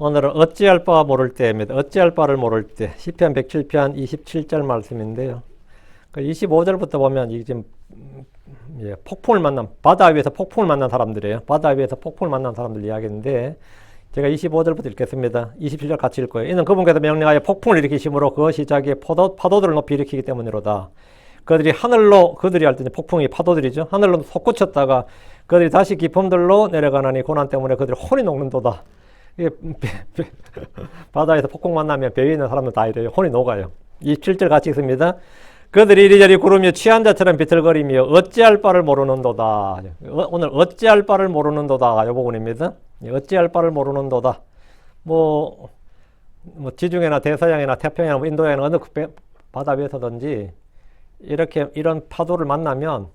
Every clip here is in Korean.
오늘은 어찌할 바 모를 때입니다. 어찌할 바를 모를 때 시편 107편 27절 말씀인데요. 25절부터 보면 이게 지금 폭풍을 만난 바다 위에서 폭풍을 만난 사람들이에요. 바다 위에서 폭풍을 만난 사람들 이야기인데 제가 25절부터 읽겠습니다. 27절 같이 읽고요. 이는 그분께서 명령하여 폭풍을 일으키심으로 그것이 자기의 파도들을 높이 일으키기 때문이로다. 그들이 할 때 폭풍이 파도들이죠. 하늘로 솟구쳤다가 그들이 다시 깊음들로 내려가나니 고난 때문에 그들이 혼이 녹는도다. 이게 바다에서 폭풍 만나면 배 위에 있는 사람들 다 이래요. 혼이 녹아요. 27절 같이 읽습니다. 그들이 이리저리 구르며 취한 자처럼 비틀거리며 어찌할 바를 모르는도다. 오늘 어찌할 바를 모르는도다 이 부분입니다. 어찌할 바를 모르는도다. 뭐 지중해나 대서양이나 태평양, 인도양이나 어느 바다 위에서든지 이런 파도를 만나면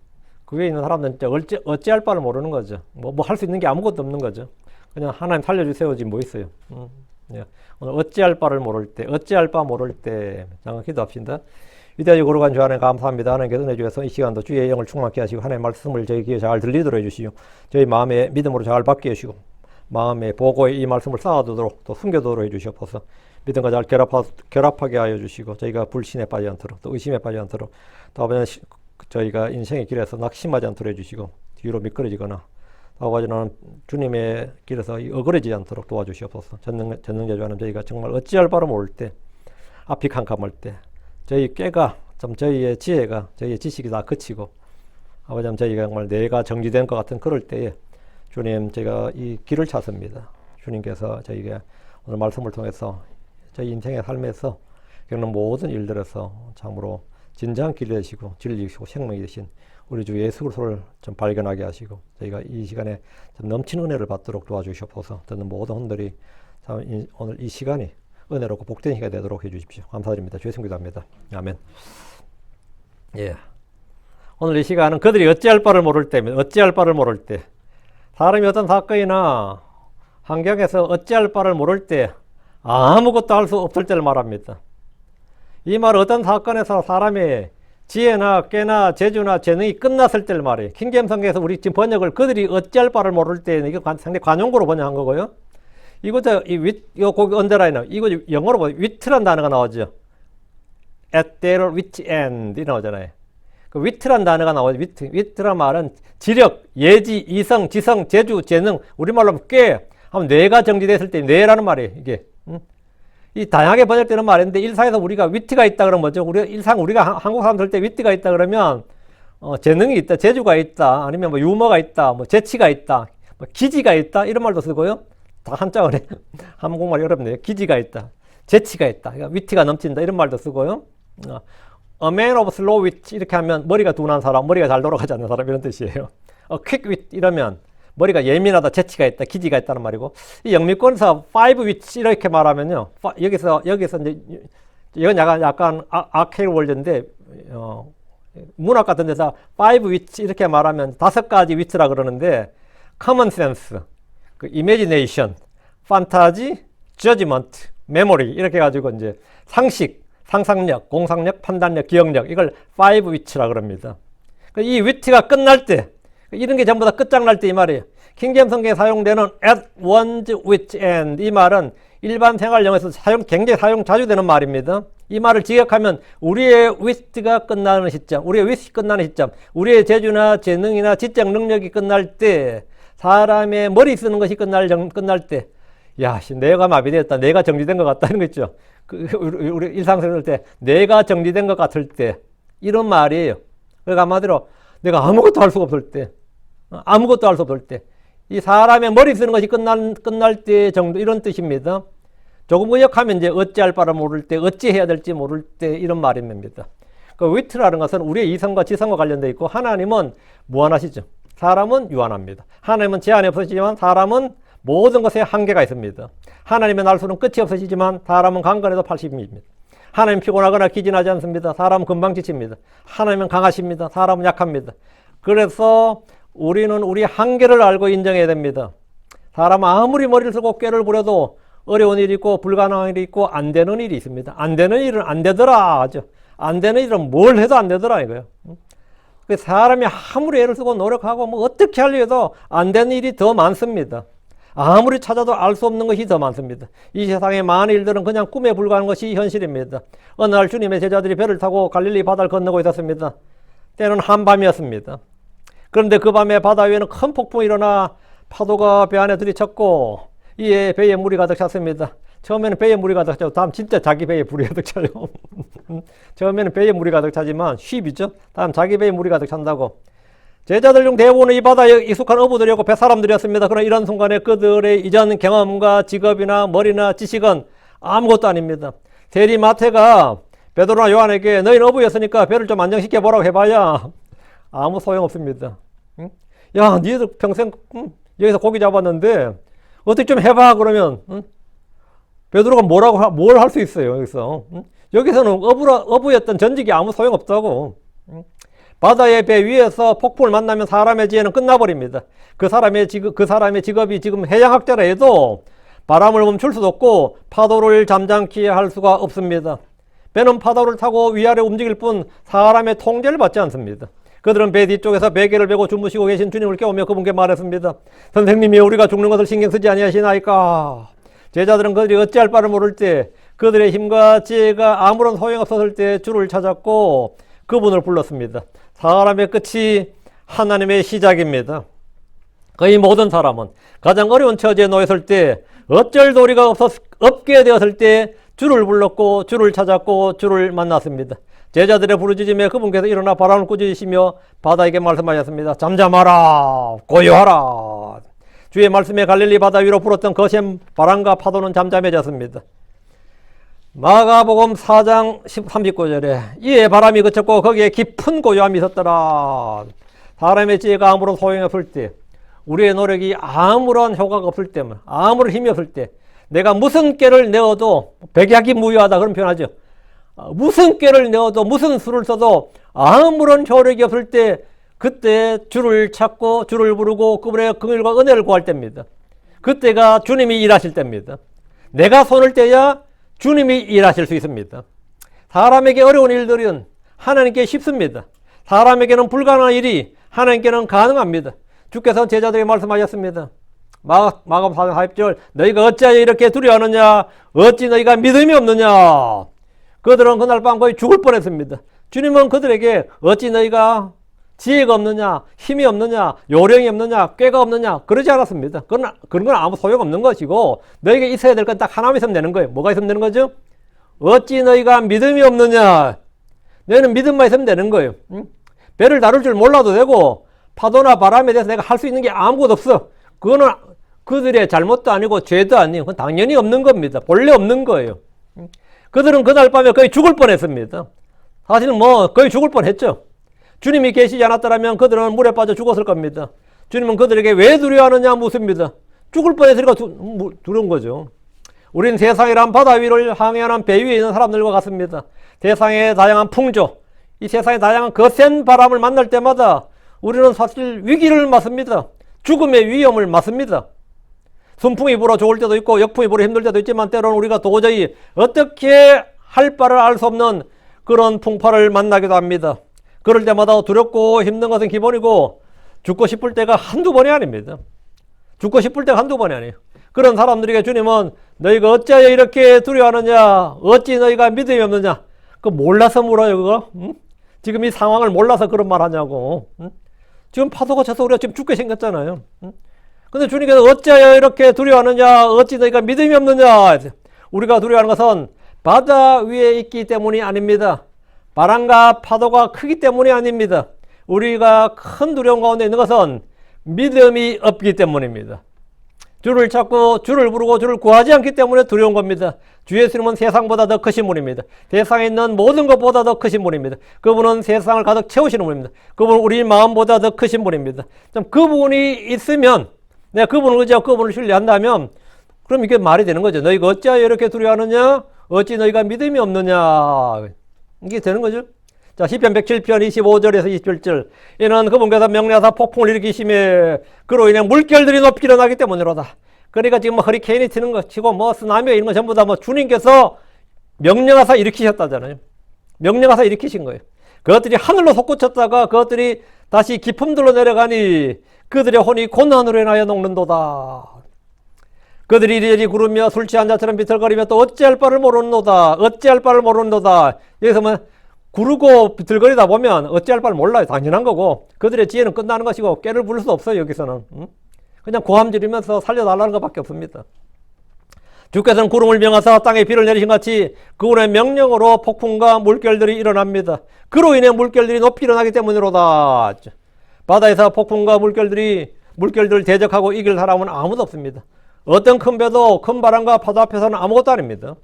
그 위에 있는 사람들은 진짜 어찌할 바를 모르는 거죠. 뭐 할 수 있는 게 아무것도 없는 거죠. 그냥 하나님 살려주세요지 뭐 있어요. 오늘 어찌할 바를 모를 때, 어찌할 바 모를 때 잠깐 기도합시다. 위대하고 거룩한 주 하나님 감사합니다. 하나님께서 은혜 주셔서 이 시간도 주의 영을 충만케 하시고 하나님의 말씀을 저희 귀에 잘 들리도록 해주시고 저희 마음에 믿음으로 잘 받게 해주시고 마음에 보고에 이 말씀을 쌓아두도록 또 숨겨두도록 해주시옵소서. 믿음과 잘 결합하게 하여 주시고 저희가 불신에 빠지지 않도록 또 의심에 빠지지 않도록 또 아버지 저희가 인생의 길에서 낙심하지 않도록 해주시고 뒤로 미끄러지거나 또 아버지는 주님의 길에서 어그러지지 않도록 도와주시옵소서. 전능자주 하나님 저희가 정말 어찌할 바를 모를 때 앞이 캄캄할 때 저희 꾀가 좀 저희의 지혜가 저희의 지식이 다 그치고 아버지 저희가 정말 뇌가 정지된 것 같은 그럴 때에 주님 제가 이 길을 찾습니다. 주님께서 저희가 오늘 말씀을 통해서 저희 인생의 삶에서 겪는 모든 일들에서 참으로 진정한 길이 되시고 진리이시고 생명이 되신 우리 주 예수 그리스도를 좀 발견하게 하시고 저희가 이 시간에 좀 넘치는 은혜를 받도록 도와주시옵소서. 듣는 모든 분들이 참 오늘 이 시간이 은혜롭고 복된 시간이 되도록 해주십시오. 감사드립니다. 주의 성기도합니다. 아멘. 예. 오늘 이 시간은 그들이 어찌할 바를 모를 때입니다. 어찌할 바를 모를 때. 사람이 어떤 사건이나 환경에서 어찌할 바를 모를 때 아무것도 할 수 없을 때를 말합니다. 이 말은 어떤 사건에서 사람의 지혜나 꾀나 재주나 재능이 끝났을 때를 말해요. 킹제임스 성경에서 우리 지금 번역을 그들이 어찌할 바를 모를 때는 이거 상당히 관용구로 번역한 거고요. 이거 거기 언더라인은 이거 영어로 보면 wit란 단어가 나오죠. at their wit's end 이 나오잖아요. 그 wit란 단어가 나오죠. wit란 말은 지력, 예지, 이성, 지성, 재주, 재능 우리말로 하면 꽤 하면 뇌가 정지됐을 때 뇌라는 말이에요. 이게 이 다양하게 번역되는 말인데 일상에서 우리가 위트가 있다 그러면 뭐죠? 우리가 한국 사람 들 때 위트가 있다 그러면 재능이 있다, 재주가 있다, 아니면 뭐 유머가 있다, 뭐 재치가 있다, 뭐 기지가 있다 이런 말도 쓰고요. 다 한자어네. 한국말 어렵네요. 기지가 있다, 재치가 있다, 그러니까 위트가 넘친다 이런 말도 쓰고요. A man of slow wit 이렇게 하면 머리가 둔한 사람, 머리가 잘 돌아가지 않는 사람 이런 뜻이에요. quick wit 이러면 머리가 예민하다, 재치가 있다, 기지가 있다는 말이고 이 영미권에서 five wits 이렇게 말하면요. 여기서 이제 이건 약간 아케일 월드인데 문학 같은 데서 five wits 이렇게 말하면 5가지 위트라 그러는데 common sense, 그 imagination, fantasy, judgment, memory 이렇게 가지고 이제 상식, 상상력, 공상력, 판단력, 기억력 이걸 five wits라 그럽니다. 이 위트가 끝날 때 이런 게 전부 다 끝장날 때 이 말이에요. 킹제임스 성경에 사용되는 at one's wit's end 이 말은 일반 생활 영어에서 굉장히 자주 되는 말입니다. 이 말을 직역하면 우리의 wit가 끝나는 시점, 우리의 wit이 끝나는 시점, 우리의 재주나 재능이나 지적 능력이 끝날 때, 사람의 머리 쓰는 것이 끝날 때, 야, 뇌가 마비됐다, 뇌가 정지된 것 같다 이런 거 있죠. 우리 일상생활 때 뇌가 정지된 것 같을 때 이런 말이에요. 그러니까 한마디로 내가 아무것도 할 수가 없을 때, 아무것도 할 수 없을 때, 이 사람의 머리 쓰는 것이 끝날 때 정도 이런 뜻입니다. 조금 의역하면 이제 어찌할 바를 모를 때, 어찌해야 될지 모를 때 이런 말입니다. 그 위트라는 것은 우리의 이성과 지성과 관련되어 있고 하나님은 무한하시죠. 사람은 유한합니다. 하나님은 제한이 없으시지만 사람은 모든 것에 한계가 있습니다. 하나님의 날수는 끝이 없으시지만 사람은 강건해도 80입니다. 하나님 피곤하거나 기진하지 않습니다. 사람은 금방 지칩니다. 하나님은 강하십니다. 사람은 약합니다. 그래서 우리는 우리 한계를 알고 인정해야 됩니다. 사람은 아무리 머리를 쓰고 꾀를 부려도 어려운 일이 있고 불가능한 일이 있고 안 되는 일이 있습니다. 안 되는 일은 안 되더라 하죠. 안 되는 일은 뭘 해도 안 되더라 이거예요. 사람이 아무리 애를 쓰고 노력하고 뭐 어떻게 하려 해도 안 되는 일이 더 많습니다. 아무리 찾아도 알 수 없는 것이 더 많습니다. 이 세상의 많은 일들은 그냥 꿈에 불과한 것이 현실입니다. 어느 날 주님의 제자들이 배를 타고 갈릴리 바다를 건너고 있었습니다. 때는 한밤이었습니다. 그런데 그 밤에 바다 위에는 큰 폭풍이 일어나 파도가 배 안에 들이쳤고 이에 배에 물이 가득 찼습니다. 처음에는 배에 물이 가득 차고 다음 진짜 자기 배에 물이 가득 차요. 처음에는 배에 물이 가득 차지만 쉽이죠. 다음 자기 배에 물이 가득 찬다고. 제자들 중 대부분은 이 바다에 익숙한 어부들이었고 뱃사람들이었습니다. 그러나 이런 순간에 그들의 이전 경험과 직업이나 머리나 지식은 아무것도 아닙니다. 세리 마태가 베드로나 요한에게 너희는 어부였으니까 배를 좀 안정시켜 보라고 해봐야 아무 소용없습니다. 야, 니들 평생 여기서 고기 잡았는데 어떻게 좀 해봐 그러면 베드로가 뭘 할 수 있어요. 여기서는 어부였던 전직이 아무 소용없다고. 바다의 배 위에서 폭풍을 만나면 사람의 지혜는 끝나버립니다. 그 사람의 직업이 지금 해양학자라 해도 바람을 멈출 수도 없고 파도를 잠잠케 할 수가 없습니다. 배는 파도를 타고 위아래 움직일 뿐 사람의 통제를 받지 않습니다. 그들은 배 뒤쪽에서 베개를 베고 주무시고 계신 주님을 깨우며 그분께 말했습니다. 선생님이 우리가 죽는 것을 신경 쓰지 아니하시나이까? 제자들은 그들이 어찌할 바를 모를 때 그들의 힘과 지혜가 아무런 소용없었을 때 주를 찾았고 그분을 불렀습니다. 사람의 끝이 하나님의 시작입니다. 거의 모든 사람은 가장 어려운 처지에 놓였을 때 어쩔 도리가 없게 되었을 때 주를 불렀고 주를 찾았고 주를 만났습니다. 제자들의 부르짖음에 그분께서 일어나 바람을 꾸짖으시며 바다에게 말씀하셨습니다. 잠잠하라 고요하라. 주의 말씀에 갈릴리 바다 위로 불었던 거센 바람과 파도는 잠잠해졌습니다. 마가복음 4장 39절에 이에 바람이 그쳤고 거기에 깊은 고요함이 있었더라. 사람의 지혜가 아무런 소용이 없을 때, 우리의 노력이 아무런 효과가 없을 때면, 아무런 힘이 없을 때, 내가 무슨 꾀를 내어도 백약이 무효하다 그런 표현하죠. 무슨 꾀를 내어도 무슨 수를 써도 아무런 효력이 없을 때 그때 주를 찾고 주를 부르고 그분의 긍휼과 은혜를 구할 때입니다. 그때가 주님이 일하실 때입니다. 내가 손을 떼야 주님이 일하실 수 있습니다. 사람에게 어려운 일들은 하나님께 쉽습니다. 사람에게는 불가능한 일이 하나님께는 가능합니다. 주께서 제자들에게 말씀하셨습니다. 마가복음 4장 40절 너희가 어찌하여 이렇게 두려워하느냐 어찌 너희가 믿음이 없느냐. 그들은 그날 밤 거의 죽을 뻔했습니다. 주님은 그들에게 어찌 너희가 지혜가 없느냐 힘이 없느냐 요령이 없느냐 꾀가 없느냐 그러지 않았습니다. 그런 건 아무 소용없는 것이고 너희에게 있어야 될 건 딱 하나만 있으면 되는 거예요. 뭐가 있으면 되는 거죠? 어찌 너희가 믿음이 없느냐. 너희는 믿음만 있으면 되는 거예요. 배를 다룰 줄 몰라도 되고 파도나 바람에 대해서 내가 할 수 있는 게 아무것도 없어. 그거는 그들의 잘못도 아니고 죄도 아니에요. 그건 당연히 없는 겁니다. 본래 없는 거예요. 그들은 그날 밤에 거의 죽을 뻔했습니다. 사실은 거의 죽을 뻔했죠. 주님이 계시지 않았더라면 그들은 물에 빠져 죽었을 겁니다. 주님은 그들에게 왜 두려워하느냐 묻습니다. 죽을 뻔했으니까 두려운 거죠. 우린 세상이란 바다 위를 항해하는 배 위에 있는 사람들과 같습니다. 세상의 다양한 풍조, 이 세상의 다양한 거센 바람을 만날 때마다 우리는 사실 위기를 맞습니다. 죽음의 위험을 맞습니다. 순풍이 불어 좋을 때도 있고 역풍이 불어 힘들 때도 있지만 때로는 우리가 도저히 어떻게 할 바를 알 수 없는 그런 풍파를 만나기도 합니다. 그럴 때마다 두렵고 힘든 것은 기본이고 죽고 싶을 때가 한두 번이 아닙니다. 죽고 싶을 때가 한두 번이 아니에요. 그런 사람들에게 주님은 너희가 어찌하여 이렇게 두려워하느냐 어찌 너희가 믿음이 없느냐. 그거 몰라서 물어요 그거? 지금 이 상황을 몰라서 그런 말 하냐고. 지금 파도가 쳐서 우리가 지금 죽게 생겼잖아요. 근데 주님께서 어찌하여 이렇게 두려워하느냐 어찌 너희가 믿음이 없느냐. 우리가 두려워하는 것은 바다 위에 있기 때문이 아닙니다. 바람과 파도가 크기 때문이 아닙니다. 우리가 큰 두려움 가운데 있는 것은 믿음이 없기 때문입니다. 주를 찾고 주를 부르고 주를 구하지 않기 때문에 두려운 겁니다. 주 예수님은 세상보다 더 크신 분입니다. 세상에 있는 모든 것보다 더 크신 분입니다. 그분은 세상을 가득 채우시는 분입니다. 그분은 우리 마음보다 더 크신 분입니다. 그분이 있으면 내가 그분을 의지하고 그분을 신뢰한다면 그럼 이게 말이 되는 거죠. 너희가 어찌하여 이렇게 두려워하느냐 어찌 너희가 믿음이 없느냐. 이게 되는 거죠. 자, 시편 107편 25절에서 27절. 이는 그분께서 명령하사 폭풍을 일으키심에 그로 인해 물결들이 높이 일어나기 때문이로다. 그러니까 지금 허리케인이 튀는 거 치고 쓰나미가 있는 거 전부 다 주님께서 명령하사 일으키셨다잖아요. 명령하사 일으키신 거예요. 그것들이 하늘로 솟구쳤다가 그것들이 다시 깊음들로 내려가니 그들의 혼이 고난으로 인하여 녹는도다. 그들이 이리저리 구르며 술 취한 자처럼 비틀거리며 또 어찌할 바를 모르는도다. 어찌할 바를 모르는도다. 여기서 뭐 구르고 비틀거리다 보면 어찌할 바를 몰라요. 당연한 거고 그들의 지혜는 끝나는 것이고 꾀를 부를 수 없어요. 여기서는 그냥 고함 지르면서 살려달라는 것밖에 없습니다. 주께서는 구름을 명하사 땅에 비를 내리신 같이 그분의 명령으로 폭풍과 물결들이 일어납니다. 그로 인해 물결들이 높이 일어나기 때문이로다. 바다에서 폭풍과 물결들을 대적하고 이길 사람은 아무도 없습니다. 어떤 큰 배도 큰 바람과 파도 앞에서는 아무것도 아닙니다.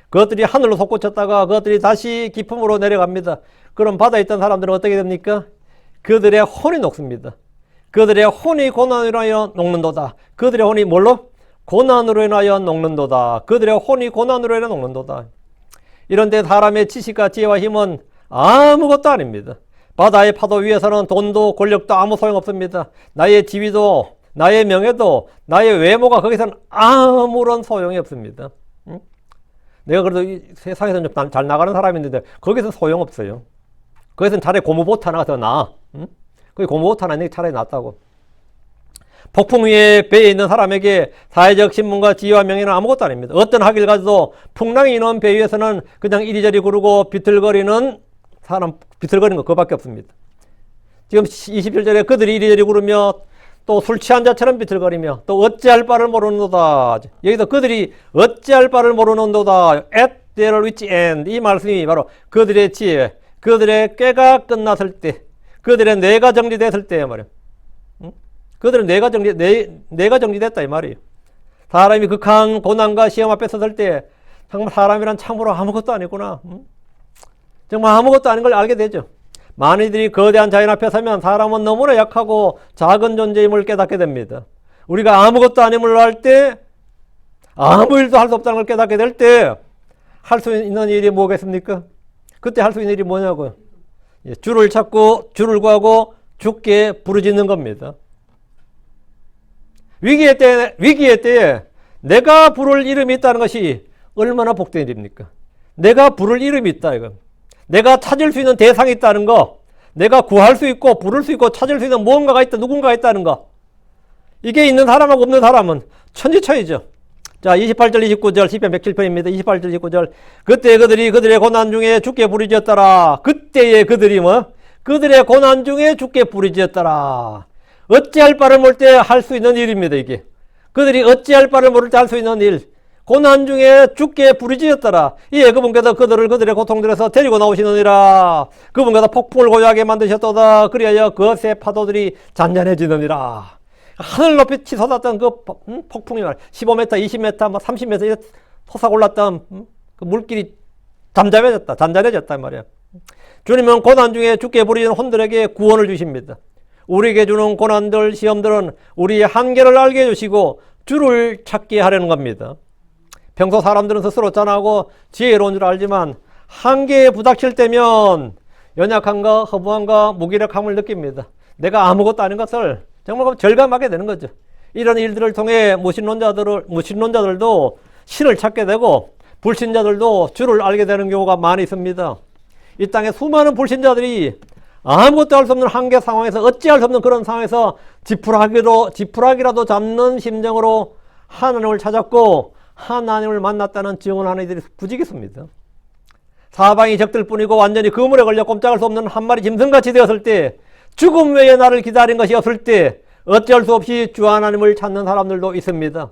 그것들이 하늘로 솟구쳤다가 그것들이 다시 깊음으로 내려갑니다. 그럼 바다에 있던 사람들은 어떻게 됩니까? 그들의 혼이 녹습니다. 그들의 혼이 고난으로 인하여 녹는도다. 그들의 혼이 뭘로? 고난으로 인하여 녹는도다. 그들의 혼이 고난으로 인하여 녹는도다. 이런데 사람의 지식과 지혜와 힘은 아무것도 아닙니다. 바다의 파도 위에서는 돈도 권력도 아무 소용없습니다. 나의 지위도 나의 명예도 나의 외모가 거기서는 아무런 소용이 없습니다. 내가 그래도 이 세상에서는 좀 잘 나가는 사람인데 거기서 소용없어요. 거기서는 차라리 고무보트 하나가 더 나아. 거기 고무보트 하나 있는 게 차라리 낫다고. 폭풍 위에 배에 있는 사람에게 사회적 신분과 지위와 명예는 아무것도 아닙니다. 어떤 학위를 가져도 풍랑이 있는 배 위에서는 그냥 이리저리 구르고 비틀거리는 거 그거밖에 없습니다. 지금 27절에 그들이 이리저리 구르며 또 술 취한 자처럼 비틀거리며 또 어찌할 바를 모르는도다. 여기서 그들이 어찌할 바를 모르는도다. At their wit's end. 이 말씀이 바로 그들의 지혜, 그들의 꾀가 끝났을 때, 그들의 뇌가 정리됐을 때 말이에요. 그들은 뇌가 정리됐다 이 말이에요. 사람이 극한 고난과 시험 앞에 섰을 때 정말 사람이란 참으로 아무것도 아니구나. 정말 아무것도 아닌 걸 알게 되죠. 많이들이 거대한 자연 앞에 서면 사람은 너무나 약하고 작은 존재임을 깨닫게 됩니다. 우리가 아무것도 아님을 알 때, 아무 일도 할 수 없다는 걸 깨닫게 될 때 할 수 있는 일이 뭐겠습니까? 그때 할 수 있는 일이 뭐냐고요? 주를 찾고 주를 구하고 주께 부르짖는 겁니다. 위기의 때에 내가 부를 이름이 있다는 것이 얼마나 복된 일입니까? 내가 부를 이름이 있다 이거. 내가 찾을 수 있는 대상이 있다는 거, 내가 구할 수 있고 부를 수 있고 찾을 수 있는 무언가가 있다, 누군가가 있다는 거. 이게 있는 사람하고 없는 사람은 천지차이죠. 자, 28절 29절 시편 107편입니다. 28절 29절 그때 그들이 그들의 고난 중에 주께 부르짖었더라. 그때에 그들이 그들의 고난 중에 주께 부르짖었더라. 어찌할 바를 모를 때 할 수 있는 일입니다. 이게 그들이 어찌할 바를 모를 때 할 수 있는 일, 고난 중에 주께 부르짖었더라. 이에 그분께서 그들을 그들의 고통들에서 데리고 나오시느니라. 그분께서 폭풍을 고요하게 만드셨도다. 그리하여 그것의 파도들이 잔잔해지느니라. 하늘 높이 치솟았던 그 폭풍이 15m, 20m, 30m 이렇게 솟아올랐던 그 물길이 잔잔해졌단 말이야. 주님은 고난 중에 주께 부르짖는 혼들에게 구원을 주십니다. 우리에게 주는 고난들, 시험들은 우리의 한계를 알게 해주시고 주를 찾게 하려는 겁니다. 평소 사람들은 스스로 짠하고 지혜로운 줄 알지만 한계에 부닥칠 때면 연약함과 허무함과 무기력함을 느낍니다. 내가 아무것도 아닌 것을 정말 절감하게 되는 거죠. 이런 일들을 통해 무신론자들도 신을 찾게 되고 불신자들도 주를 알게 되는 경우가 많이 있습니다. 이 땅에 수많은 불신자들이 아무것도 할 수 없는 한계 상황에서 어찌할 수 없는 그런 상황에서 지푸라기라도 잡는 심정으로 하나님을 찾았고 하나님을 만났다는 증언하는 이들이 부지기수입니다. 사방이 적들 뿐이고 완전히 그물에 걸려 꼼짝할 수 없는 한 마리 짐승같이 되었을 때, 죽음 외에 나를 기다린 것이 없을 때 어쩔 수 없이 주 하나님을 찾는 사람들도 있습니다.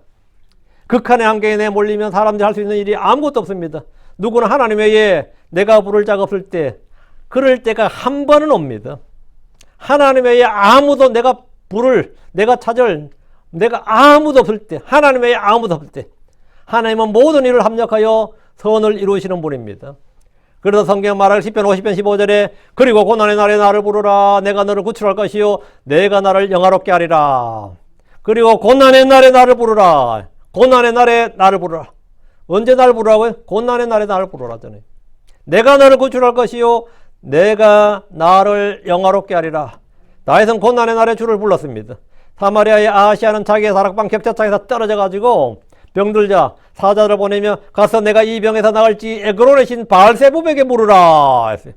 극한의 한계에 내몰리면 사람들이 할 수 있는 일이 아무것도 없습니다. 누구나 하나님 외에 내가 부를 자가 없을 때, 그럴 때가 한 번은 옵니다. 하나님 외에 아무도 내가 찾을 내가 아무도 없을 때, 하나님 외에 아무도 없을 때 하나님은 모든 일을 합력하여 선을 이루시는 분입니다. 그래서 성경 말할 시편 50편 15절에 그리고 고난의 날에 나를 부르라. 내가 너를 구출할 것이요 내가 나를 영화롭게 하리라. 그리고 고난의 날에 나를 부르라. 고난의 날에 나를 부르라. 언제 나를 부르라고요? 고난의 날에 나를 부르라잖아요. 내가 너를 구출할 것이요 내가 나를 영화롭게 하리라. 다윗은 고난의 날에 주를 불렀습니다. 사마리아의 아하시아는 자기의 다락방 격자창에서 떨어져 가지고 병들자 사자를 보내며 가서 내가 이 병에서 나을지 에그론의 신 바알세붑에게 물으라 했어요.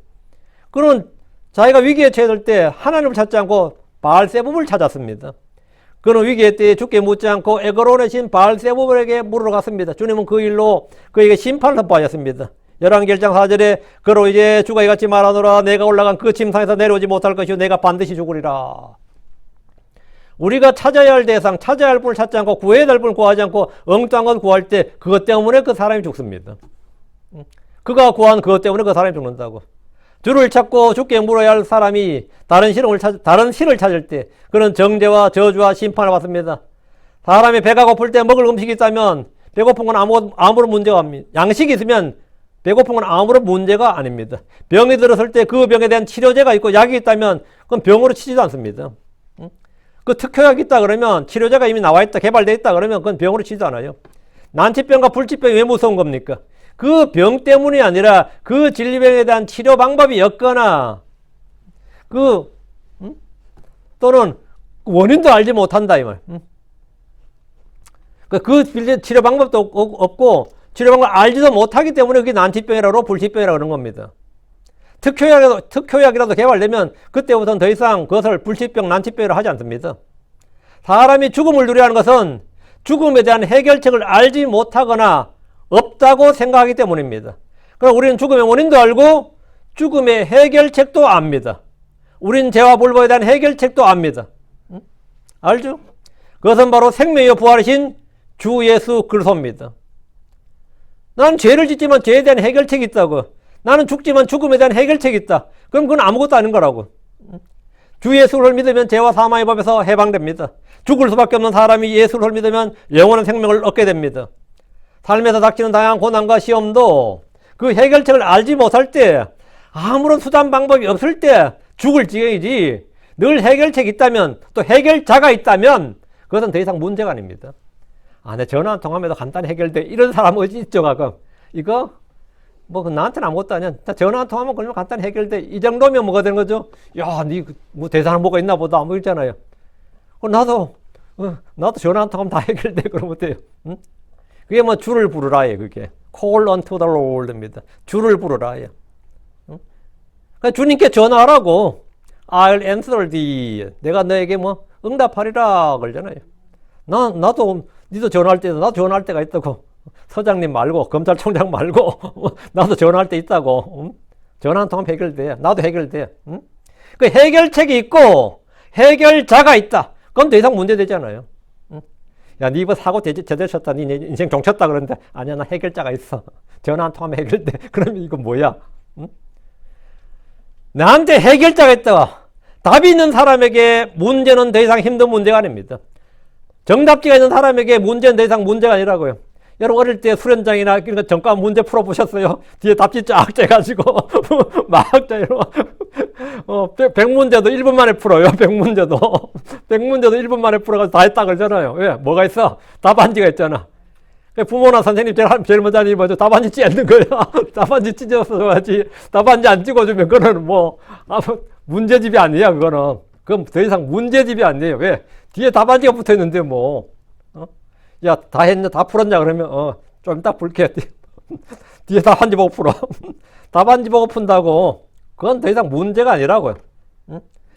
그는 자기가 위기에 처했을 때 하나님을 찾지 않고 바알세붑을 찾았습니다. 그는 위기의 때에 주께 묻지 않고 에그론의 신 바알세부에게 물으러 갔습니다. 주님은 그 일로 그에게 심판을 선포하셨습니다. 열왕기 1장 4절에 그로 이제 주가 이같이 말하노라 내가 올라간 그 침상에서 내려오지 못할 것이요 내가 반드시 죽으리라. 우리가 찾아야 할 대상, 찾아야 할 분을 찾지 않고 구해야 할 분을 구하지 않고 엉뚱한 것 구할 때 그것 때문에 그 사람이 죽습니다. 그가 구한 그것 때문에 그 사람이 죽는다고. 주를 찾고 주께 물어야 할 사람이 다른 신을 찾을 때 그는 정죄와 저주와 심판을 받습니다. 사람이 배가 고플 때 먹을 음식이 있다면 배고픈 건 아무런 문제가 없습니다. 양식이 있으면 배고픈 건 아무런 문제가 아닙니다. 병이 들었을 때 그 병에 대한 치료제가 있고 약이 있다면 그건 병으로 치지도 않습니다. 그 특효약이 있다 그러면 치료제가 이미 나와 있다, 개발되어 있다 그러면 그건 병으로 치지도 않아요. 난치병과 불치병이 왜 무서운 겁니까? 그 병 때문이 아니라 그 질병에 대한 치료 방법이 없거나 또는 원인도 알지 못한다 이 말. 그 치료 방법도 없고 치료 방법을 알지도 못하기 때문에 그게 난치병이라고 불치병이라고 그러는 겁니다. 특효약이라도 개발되면 그때부터는 더 이상 그것을 불치병, 난치병이라고 하지 않습니다. 사람이 죽음을 누려하는 것은 죽음에 대한 해결책을 알지 못하거나 없다고 생각하기 때문입니다. 그럼 우리는 죽음의 원인도 알고 죽음의 해결책도 압니다. 우린 죄와 불법에 대한 해결책도 압니다. 알죠? 그것은 바로 생명이요 부활이신 주 예수 그리스도입니다. 나는 죄를 짓지만 죄에 대한 해결책이 있다고. 나는 죽지만 죽음에 대한 해결책이 있다. 그럼 그건 아무것도 아닌 거라고. 주 예수를 믿으면 죄와 사망의 법에서 해방됩니다. 죽을 수밖에 없는 사람이 예수를 믿으면 영원한 생명을 얻게 됩니다. 삶에서 닥치는 다양한 고난과 시험도 그 해결책을 알지 못할 때 아무런 수단 방법이 없을 때 죽을 지경이지 늘 해결책이 있다면 또 해결자가 있다면 그것은 더 이상 문제가 아닙니다. 내 전화 한 통화하면 간단히 해결돼. 이런 사람 어디 있죠 가끔. 이거 나한테는 아무것도 아니야. 전화 한 통화하면 그러면 간단히 해결돼. 이 정도면 뭐가 되는 거죠? 야, 대단한 뭐가 있나 보다. 있잖아요. 나도 전화 한 통화하면 다 해결돼. 그러면 돼요. 응? 그게 주를 부르라예요. 그게 call unto the Lord입니다. 주를 부르라예요. 응? 그러니까 주님께 전화하라고. I'll answer thee. 내가 너에게 응답하리라 그러잖아요. 나도 니도 전화할 때 나도 전화할 때가 있다고. 서장님 말고 검찰총장 말고 나도 전화할 때 있다고. 전화 한 통하면 해결돼. 나도 해결돼. 그 해결책이 있고 해결자가 있다. 그럼 더 이상 문제되지 않아요. 야, 니 이거 사고 제대로 쳤다. 니 인생 종쳤다 그러는데 아니야, 나 해결자가 있어. 전화 한 통하면 해결돼. 그러면 이거 뭐야? 나한테 해결자가 있다. 답이 있는 사람에게 문제는 더 이상 힘든 문제가 아닙니다. 정답지가 있는 사람에게 문제는 더 이상 문제가 아니라고요. 여러분 어릴 때 수련장이나 전과 문제 풀어보셨어요? 뒤에 답지 쫙 째가지고 막 짜요. 100문제도 1분 만에 풀어요. 100문제도 100문제도 1분 만에 풀어가지고 다 했다 그러잖아요. 왜? 뭐가 있어? 답안지가 있잖아. 부모나 선생님 제일 먼저 하는 게 뭐죠? 답안지 찢는 거야. 답안지 찢어서 줘야지. 답안지 안 찍어주면 그거는 문제집이 아니야. 그럼 더 이상 문제집이 아니에요. 왜? 뒤에 답안지가 붙어 있는데 야, 다 했냐? 다 풀었냐? 그러면 좀 이따 풀게. 뒤에 답안지 보고 풀어. 답안지 보고 푼다고. 그건 더 이상 문제가 아니라고요.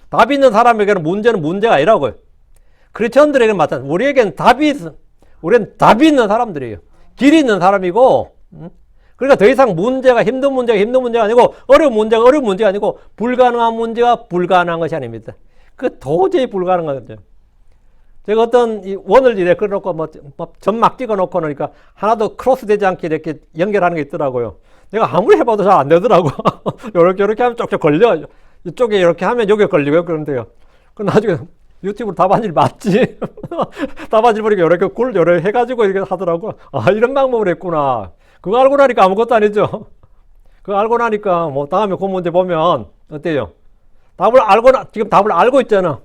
답이 있는 사람에게는 문제는 문제가 아니라고요. 크리스천들에게는 마찬가지. 우리는 답이 있는 사람들이에요. 길이 있는 사람이고, 그러니까 더 이상 문제가 힘든 문제가 아니고, 어려운 문제가 아니고, 불가능한 문제가 불가능한 것이 아닙니다. 도저히 불가능한 거죠. 제가 어떤 원을 이렇게 그려놓고 점막 찍어놓고 그러니까 하나도 크로스 되지 않게 이렇게 연결하는 게 있더라고요. 내가 아무리 해봐도 잘 안 되더라고. 요렇게 하면 쪽쪽 걸려. 이쪽에 이렇게 하면 여기에 걸리고요. 그런데요. 그 나중에 유튜브로 답안지를 맞지. 답안지를 보니까 요렇게 해가지고 이렇게 하더라고. 이런 방법을 했구나. 그거 알고 나니까 아무것도 아니죠. 그거 알고 나니까 다음에 그 문제 보면 어때요? 지금 답을 알고 있잖아.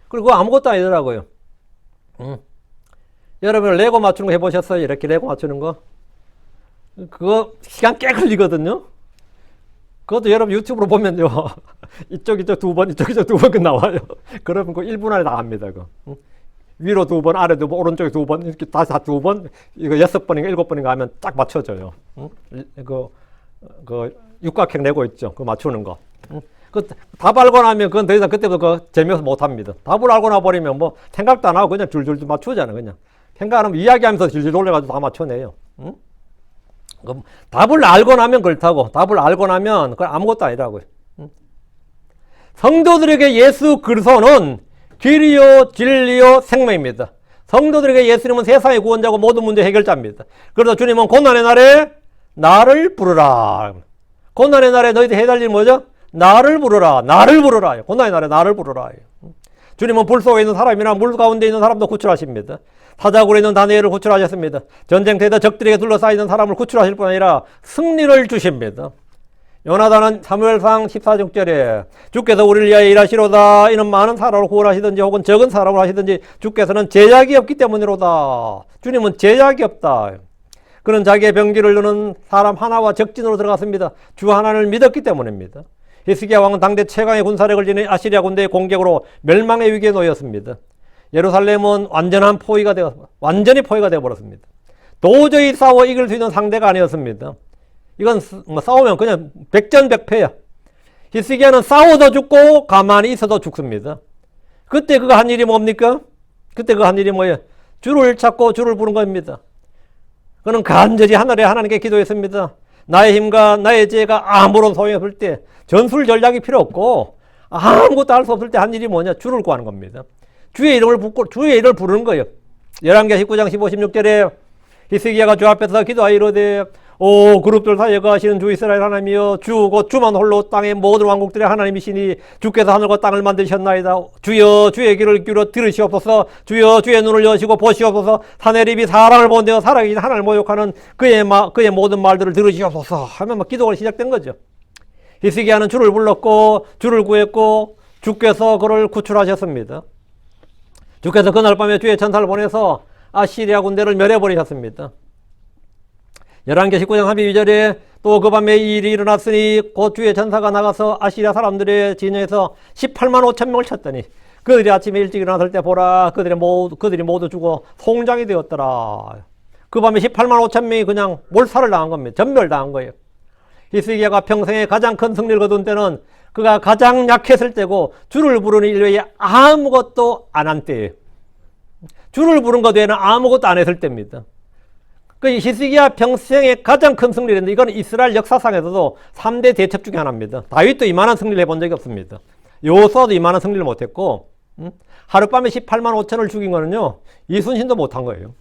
그리고 아무것도 아니더라고요. 여러분 레고 맞추는 거 해보셨어요? 이렇게 레고 맞추는 거? 그거 시간 꽤 걸리거든요. 그것도 여러분 유튜브로 보면요. 이쪽 2번, 이쪽 2번 나와요. 그러면 그 1분 안에 다 합니다. 위로 2번, 아래 2번, 오른쪽에 2번, 이렇게 다시 2번, 이거 6번인가 7번인가 하면 딱 맞춰져요. 그 육각형 레고 있죠. 그거 맞추는 거. 답 알고 나면 그건 더 이상 그때부터 재미없어 못 합니다. 답을 알고 나버리면 뭐 생각도 안 하고 그냥 줄줄 맞추잖아. 그냥 생각 안 하면 이야기하면서 줄줄 돌려가지고 다 맞춰내요. 응? 그럼 답을 알고 나면 그렇다고. 답을 알고 나면 그건 아무것도 아니라고요. 응? 성도들에게 예수 그리스도는 길이요 진리요 생명입니다. 성도들에게 예수님은 세상의 구원자고 모든 문제 해결자입니다. 그래서 주님은 고난의 날에 나를 부르라. 고난의 날에 너희들 해야 할 일이 뭐죠? 나를 부르라. 나를 부르라. 고난의 날에 나를 부르라. 주님은 불 속에 있는 사람이나 물 가운데 있는 사람도 구출하십니다. 사자굴에 있는 다니엘을 구출하셨습니다. 전쟁터에서 적들에게 둘러싸여 있는 사람을 구출하실 뿐 아니라 승리를 주십니다. 요나단은 사무엘상 14장 6절에 주께서 우리를 위하여 일하시로다. 이는 많은 사람을 구원하시든지 혹은 적은 사람을 하시든지 주께서는 제약이 없기 때문이로다. 주님은 제약이 없다. 그는 자기의 병기를 누는 사람 하나와 적진으로 들어갔습니다. 주 하나를 믿었기 때문입니다. 히스기야 왕은 당대 최강의 군사력을 지닌 아시리아 군대의 공격으로 멸망의 위기에 놓였습니다. 예루살렘은 완전히 포위가 되어버렸습니다. 도저히 싸워 이길 수 있는 상대가 아니었습니다. 이건 싸우면 그냥 백전백패야. 히스기야는 싸워도 죽고 가만히 있어도 죽습니다. 그때 그가 한 일이 뭡니까? 그때 그가 한 일이 뭐예요? 주를 찾고 주를 부른 겁니다. 그는 간절히 하나님께 기도했습니다. 나의 힘과 나의 지혜가 아무런 소용이 없을 때, 전술 전략이 필요 없고 아무것도 할 수 없을 때 한 일이 뭐냐? 주를 구하는 겁니다. 주의 이름을 부르는 거예요. 열왕기하 19장 15, 16절에 히스기야가 주 앞에서 기도하여 이르되 오 그룹들 사이에 거하시는 주 이스라엘 하나님이여 주 곧 주만 홀로 땅의 모든 왕국들의 하나님이시니 주께서 하늘과 땅을 만드셨나이다. 주여 주의 귀를 기울여 들으시옵소서. 주여 주의 눈을 여시고 보시옵소서. 하늘입이 사람을 본데요 살아계신 하나님을 모욕하는 그의 모든 말들을 들으시옵소서 하면 막 기도가 시작된 거죠. 히스기야는 주를 불렀고 주를 구했고 주께서 그를 구출하셨습니다. 주께서 그날 밤에 주의 천사를 보내서 아시리아 군대를 멸해버리셨습니다. 열왕기하 19장 32절에 또 그 밤에 이 일이 일어났으니 곧 주의 전사가 나가서 아시리아 사람들의 진영에서 18만 5천 명을 쳤더니 그들이 아침에 일찍 일어났을 때 보라 그들이 모두 죽어 송장이 되었더라. 그 밤에 18만 5천 명이 그냥 몰살을 당한 겁니다. 전멸당한 거예요. 히스기야가 평생에 가장 큰 승리를 거둔 때는 그가 가장 약했을 때고 주를 부르는 일 외에 아무것도 안 한 때예요. 주를 부른 것 외에는 아무것도 안 했을 때입니다. 그 히스기야 평생에 가장 큰 승리를 했는데 이건 이스라엘 역사상에서도 3대 대첩 중에 하나입니다. 다윗도 이만한 승리를 해본 적이 없습니다. 여호수아도 이만한 승리를 못했고 하룻밤에 18만 5천을 죽인 거는요 이순신도 못한 거예요.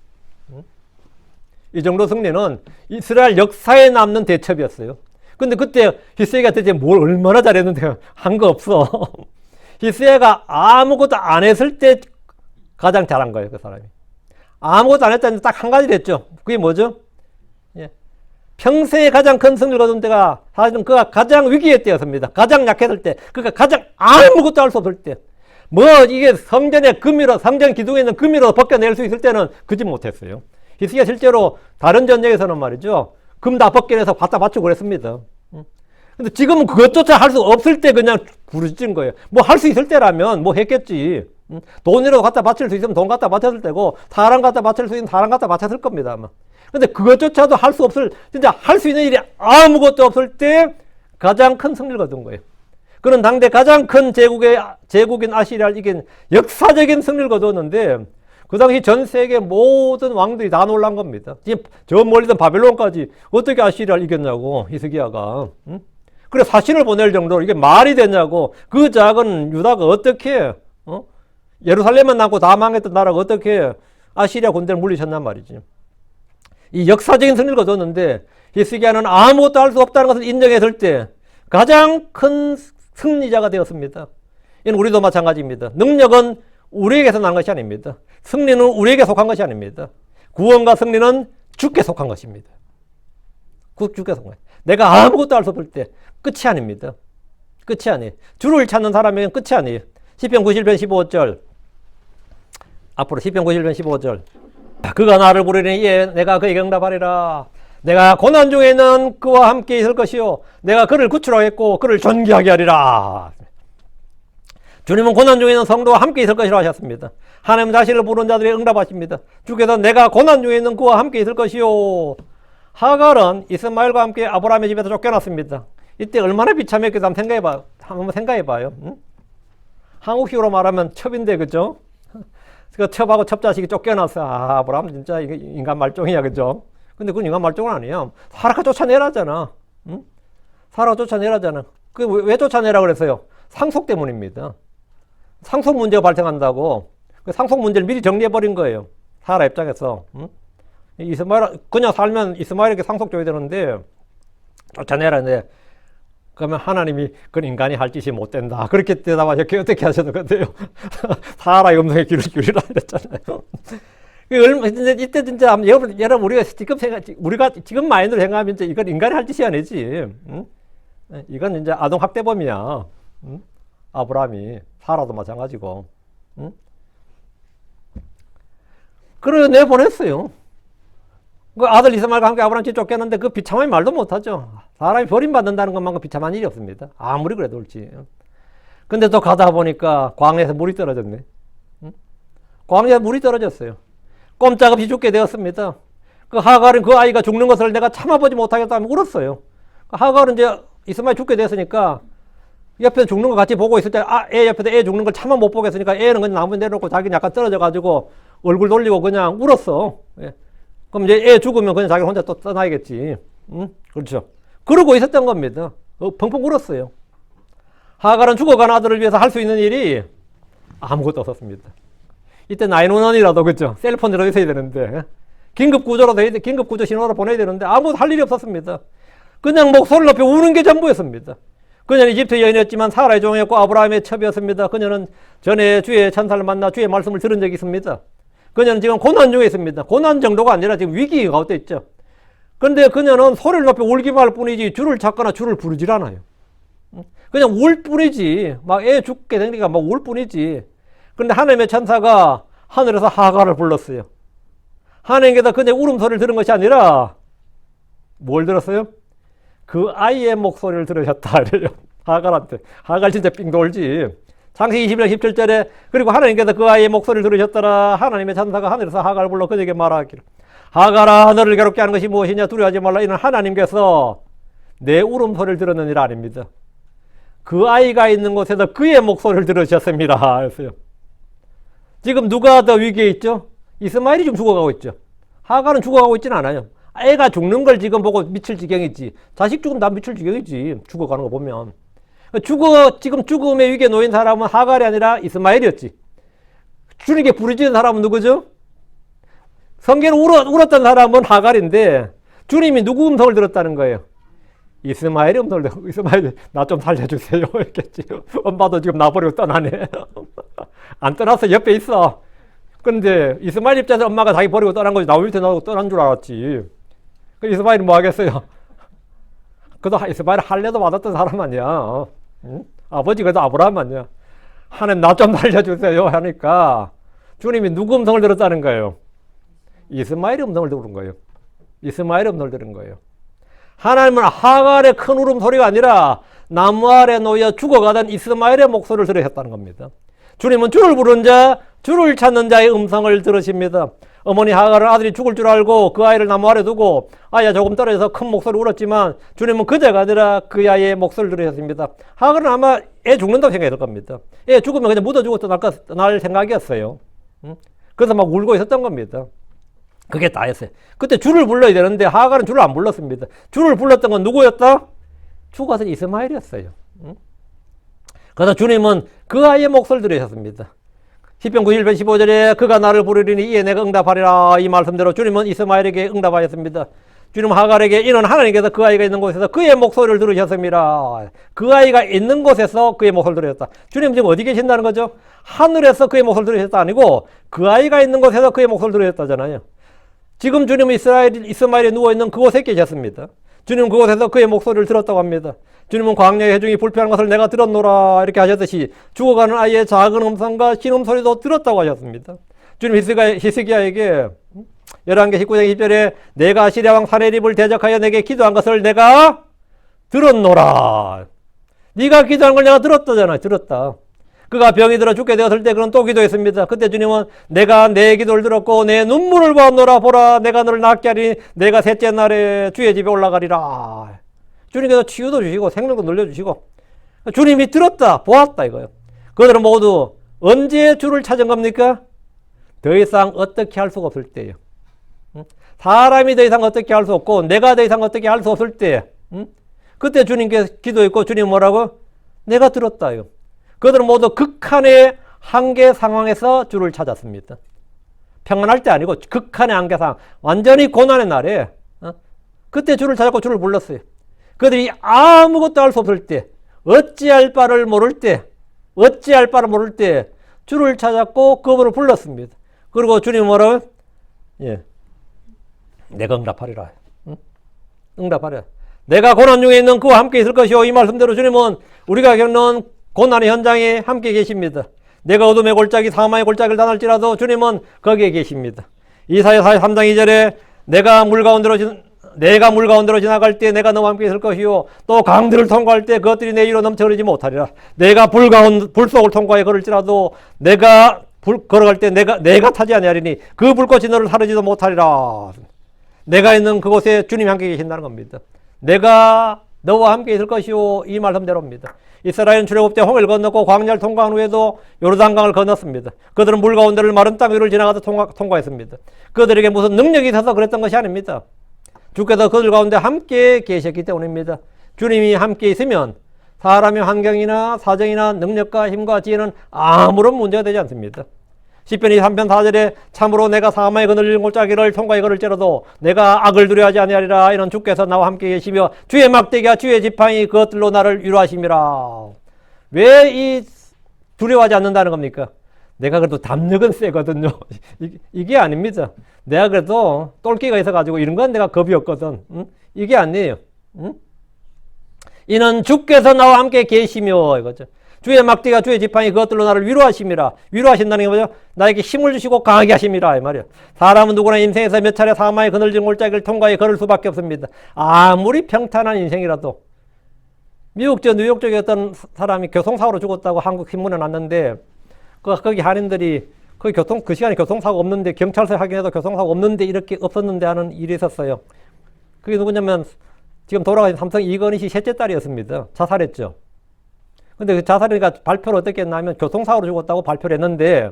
이 정도 승리는 이스라엘 역사에 남는 대첩이었어요. 근데 그때 히스기야가 대체 뭘 얼마나 잘했는데 한 거 없어. 히스기야가 아무것도 안 했을 때 가장 잘한 거예요, 그 사람이. 아무것도 안 했다는 딱 한 가지를 했죠. 그게 뭐죠? 예. 평생에 가장 큰 승리를 거둔 때가 사실은 그가 가장 위기의 때였습니다. 가장 약했을 때, 그가 가장 아무것도 할 수 없을 때, 뭐 이게 성전의 금이로, 성전 기둥에 있는 금이로 벗겨낼 수 있을 때는 그지 못했어요. 히스기야 실제로 다른 전쟁에서는 말이죠, 금 다 벗겨내서 갖다 바치고 그랬습니다. 근데 지금은 그것조차 할 수 없을 때 그냥 부르짖은 거예요. 뭐 할 수 있을 때라면 뭐 했겠지. 돈이라도 갖다 바칠 수 있으면 돈 갖다 바쳤을 때고, 사람 갖다 바칠 수 있으면 사람 갖다 바쳤을 겁니다, 아마. 근데 그것조차도 할 수 없을, 진짜 할 수 있는 일이 아무것도 없을 때 가장 큰 승리를 거둔 거예요. 그런 당대 가장 큰 제국인 아시리아를 이긴 역사적인 승리를 거두었는데, 그 당시 전 세계 모든 왕들이 다 놀란 겁니다. 지금 저 멀리던 바벨론까지 어떻게 아시리아를 이겼냐고, 히스기야가. 응? 그래, 사신을 보낼 정도로 이게 말이 되냐고, 그 작은 유다가 어떻게, 예루살렘만 남고 다 망했던 나라가 어떻게 아시리아 군대를 물리쳤냔 말이지. 이 역사적인 승리를 거뒀는데 히스기야는 아무것도 할 수 없다는 것을 인정했을 때 가장 큰 승리자가 되었습니다. 이는 우리도 마찬가지입니다. 능력은 우리에게서 난 것이 아닙니다. 승리는 우리에게 속한 것이 아닙니다. 구원과 승리는 주께 속한 것입니다. 주께 속한 것입니다. 내가 아무것도 할 수 없을 때 끝이 아닙니다. 끝이 아니에요. 주를 찾는 사람에게는 끝이 아니에요. 시편 91편 15절. 앞으로 시편 91편 15절. 그가 나를 부르니 예, 내가 그에게 응답하리라. 내가 고난 중에는 그와 함께 있을 것이요 내가 그를 구출하겠고 그를 존귀하게 하리라. 주님은 고난 중에는 성도와 함께 있을 것이라 하셨습니다. 하나님 자신을 부르는 자들이 응답하십니다. 주께서 내가 고난 중에는 그와 함께 있을 것이요. 하갈은 이스마엘과 함께 아브라함의 집에서 쫓겨났습니다. 이때 얼마나 비참했겠다 한번 생각해봐. 한번 생각해 봐요. 응? 한국식으로 말하면 첩인데, 그죠? 그 첩하고 첩자식이 쫓겨나서, 아, 아브라함 진짜 인간 말종이야, 그죠? 근데 그건 인간 말종은 아니에요. 사라가 쫓아내라잖아. 응? 사라가 쫓아내라잖아. 왜 쫓아내라 그랬어요? 상속 때문입니다. 상속 문제가 발생한다고. 그 상속 문제를 미리 정리해버린 거예요. 사라 입장에서. 응? 이스마엘, 그냥 살면 이스마엘에게 상속 줘야 되는데, 쫓아내라는데, 그러면 하나님이 그건 인간이 할 짓이 못 된다. 그렇게 대답하셔. 어떻게 하셨는 건데요? 사라의 음성에 귀를 기울이라 이랬잖아요. 이때 진짜 여러분 우리가 지금 마인드로 생각하면 이제 이건 인간이 할 짓이 아니지. 응? 이건 이제 아동 학대범이야. 응? 아브라함이 사라도 마찬가지고. 응? 그래 내보냈어요. 그 아들 이스마엘과 함께 아브라함이 쫓겼는데 그 비참한 말도 못하죠. 사람이 버림받는다는 것만큼 비참한 일이 없습니다. 아무리 그래도 그렇지. 근데 또 가다 보니까 광야에서 물이 떨어졌네. 응? 광야에 물이 떨어졌어요. 꼼짝없이 죽게 되었습니다. 그 하갈은 그 아이가 죽는 것을 내가 참아보지 못하겠다며 울었어요. 하갈은 이제 이스마엘 죽게 됐으니까 옆에서 죽는 거 같이 보고 있을 때, 애 옆에서 애 죽는 걸 참아 못 보겠으니까 애는 그냥 나무에 내려놓고 자기는 약간 떨어져가지고 얼굴 돌리고 그냥 울었어. 예. 그럼 이제 애 죽으면 그냥 자기 혼자 또 떠나야겠지. 응? 그렇죠. 그러고 있었던 겁니다. 펑펑 울었어요. 하갈은 죽어간 아들을 위해서 할 수 있는 일이 아무것도 없었습니다. 이때 911이라도, 그죠? 셀폰이라도 있어야 되는데, 긴급구조라도 해야 돼, 긴급구조 신호를 보내야 되는데, 아무것도 할 일이 없었습니다. 그냥 목소리를 높여 우는 게 전부였습니다. 그녀는 이집트 여인이었지만 사라의 종이었고 아브라함의 첩이었습니다. 그녀는 전에 주의 천사를 만나 주의 말씀을 들은 적이 있습니다. 그녀는 지금 고난 중에 있습니다. 고난 정도가 아니라 지금 위기 가운데 있죠. 그런데 그녀는 소리를 높여 울기만 할 뿐이지 주를 찾거나 주를 부르질 않아요. 그냥 울 뿐이지. 막 애 죽게 되니까 막 울 뿐이지. 그런데 하나님의 천사가 하늘에서 하갈을 불렀어요. 하나님께서 그녀의 울음소리를 들은 것이 아니라 뭘 들었어요? 그 아이의 목소리를 들으셨다 이래요. 하갈한테. 하갈 진짜 삥 돌지. 창세기 21장 17절에 그리고 하나님께서 그 아이의 목소리를 들으셨더라. 하나님의 천사가 하늘에서 하갈을 불러 그에게 말하기를 하갈아 너를 괴롭게 하는 것이 무엇이냐 두려워하지 말라. 이는 하나님께서 내 울음소리를 들었느니라 아닙니다. 그 아이가 있는 곳에서 그의 목소리를 들으셨습니다. 그랬어요. 지금 누가 더 위기에 있죠? 이스마엘이 지금 죽어가고 있죠. 하갈은 죽어가고 있지는 않아요. 애가 죽는 걸 지금 보고 미칠 지경이지. 자식 죽으면 다 미칠 지경이지. 죽어가는 거 보면. 지금 죽음의 위기에 놓인 사람은 하갈이 아니라 이스마엘이었지. 주님께 부르짖은 사람은 누구죠? 성경에 울었던 사람은 하갈인데 주님이 누구 음성을 들었다는 거예요? 이스마엘의 음성을 들었고 이스마엘이 나 좀 살려주세요. 했겠지. 엄마도 지금 나버리고 떠나네. 안 떠났어. 옆에 있어. 근데 이스마엘 입장에서 엄마가 자기 버리고 떠난 거지. 나 밑에 나고 떠난 줄 알았지. 그 이스마엘이 뭐 하겠어요? 그래도 이스마엘 할례도 받았던 사람 아니야. 응? 아버지 그래도 아브라함 아니야. 하나님 나 좀 살려주세요 하니까 주님이 누구 음성을 들었다는 거예요? 이스마엘의 음성을 들은 거예요. 이스마엘의 음성을 들은 거예요. 하나님은 하갈의 큰 울음소리가 아니라 나무 아래 놓여 죽어가던 이스마엘의 목소리를 들으셨다는 겁니다. 주님은 주를 부른 자, 주를 찾는 자의 음성을 들으십니다. 어머니 하갈은 아들이 죽을 줄 알고 그 아이를 나무 아래 두고 아이가 조금 떨어져서 큰 목소리로 울었지만 주님은 그제가 아니라 그 아이의 목소리를 들으셨습니다. 하갈은 아마 애 죽는다고 생각했을 겁니다. 애 죽으면 그냥 묻어주고 떠날 생각이었어요. 그래서 막 울고 있었던 겁니다. 그게 다였어요. 그때 주를 불러야 되는데 하갈은 주를 안 불렀습니다. 주를 불렀던 건 누구였다? 죽어서 이스마엘이었어요. 그래서 주님은 그 아이의 목소리를 들으셨습니다. 시편 91편 15절에 그가 나를 부르리니 이에 내가 응답하리라 이 말씀대로 주님은 이스마엘에게 응답하였습니다. 주님은 하갈에게 이는 하나님께서 그 아이가 있는 곳에서 그의 목소리를 들으셨습니다. 그 아이가 있는 곳에서 그의 목소리를 들으셨다. 주님 지금 어디 계신다는 거죠? 하늘에서 그의 목소리를 들으셨다 아니고 그 아이가 있는 곳에서 그의 목소리를 들으셨다잖아요. 지금 주님은 이스마엘이 누워있는 그곳에 계셨습니다. 주님은 그곳에서 그의 목소리를 들었다고 합니다. 주님은 광야의 해중이 불편한 것을 내가 들었노라 이렇게 하셨듯이 죽어가는 아이의 작은 음성과 신음소리도 들었다고 하셨습니다. 주님 히스기야에게 열왕기 19장 20절에 내가 시리아왕 사네립을 대적하여 내게 기도한 것을 내가 들었노라. 네가 기도한 걸 내가 들었다잖아. 들었다. 그가 병이 들어 죽게 되었을 때 그는 또 기도했습니다. 그때 주님은 내가 내 기도를 들었고 내 눈물을 보았노라. 보라 내가 너를 낫게 하리니 내가 셋째 날에 주의 집에 올라가리라. 주님께서 치유도 주시고 생명도 늘려주시고 주님이 들었다, 보았다 이거예요. 그들은 모두 언제 주를 찾은 겁니까? 더 이상 어떻게 할 수가 없을 때예요. 사람이 더 이상 어떻게 할 수 없고 내가 더 이상 어떻게 할 수 없을 때, 그때 주님께 기도했고 주님 뭐라고? 내가 들었다요. 그들은 모두 극한의 한계 상황에서 주를 찾았습니다. 평안할 때 아니고 극한의 한계 상황, 완전히 고난의 날에 그때 주를 찾았고 주를 불렀어요. 그들이 아무것도 할 수 없을 때, 어찌할 바를 모를 때, 주를 찾았고 그분을 불렀습니다. 그리고 주님 뭐라고? 예, 내가 응답하리라. 응답하리라. 내가 고난 중에 있는 그와 함께 있을 것이요. 이 말씀대로 주님은 우리가 겪는 고난의 현장에 함께 계십니다. 내가 어둠의 골짜기 사망의 골짜기를 다날지라도 주님은 거기에 계십니다. 이사야 43장 2절에 내가 물 가운데로 지나갈 때 내가 너와 함께 있을 것이요 또 강들을 통과할 때 그것들이 내 위로 넘쳐 흐르지 못하리라. 내가 불 속을 통과해 걸을지라도 내가 걸어갈 때 내가 타지 아니하리니 그 불꽃이 너를 사르지도 못하리라. 내가 있는 그곳에 주님이 함께 계신다는 겁니다. 내가 너와 함께 있을 것이요 이 말씀대로입니다. 이스라엘은 출애굽 때 홍해를 건넜고 광야를 통과한 후에도 요르단강을 건넜습니다. 그들은 물 가운데를 마른 땅 위를 지나가서 통과했습니다. 그들에게 무슨 능력이 있어서 그랬던 것이 아닙니다. 주께서 그들 가운데 함께 계셨기 때문입니다. 주님이 함께 있으면 사람의 환경이나 사정이나 능력과 힘과 지혜는 아무런 문제가 되지 않습니다. 시편 23편 4절에 참으로 내가 사망의 그늘진 골짜기를 통과해 걸을지라도 내가 악을 두려워하지 아니하리라. 이는 주께서 나와 함께 계시며 주의 막대기와 주의 지팡이 그것들로 나를 위로하심이라. 왜 이 두려워하지 않는다는 겁니까? 내가 그래도 담력은 세거든요. 이게 아닙니다. 내가 그래도 똘끼가 있어가지고 이런 건 내가 겁이 없거든. 이게 아니에요. 이는 주께서 나와 함께 계시며 이거죠. 주의 막대기와 주의 지팡이 그것들로 나를 위로하심이라. 위로하신다는 게 뭐죠? 나에게 힘을 주시고 강하게 하심이라 이 말이에요. 사람은 누구나 인생에서 몇 차례 사망의 그늘진 골짜기를 통과해 걸을 수밖에 없습니다. 아무리 평탄한 인생이라도. 미국 뉴욕 쪽에 어떤 사람이 교통사고로 죽었다고 한국 신문에 났는데 거기 한인들이 그 시간에 교통사고 없는데 경찰서에 확인해도 교통사고 없는데 이렇게 없었는데 하는 일이 있었어요. 그게 누구냐면 지금 돌아가신 삼성 이건희 씨 셋째 딸이었습니다. 자살했죠. 근데 그 자살이니까 발표를 어떻게 했냐면 교통사고로 죽었다고 발표를 했는데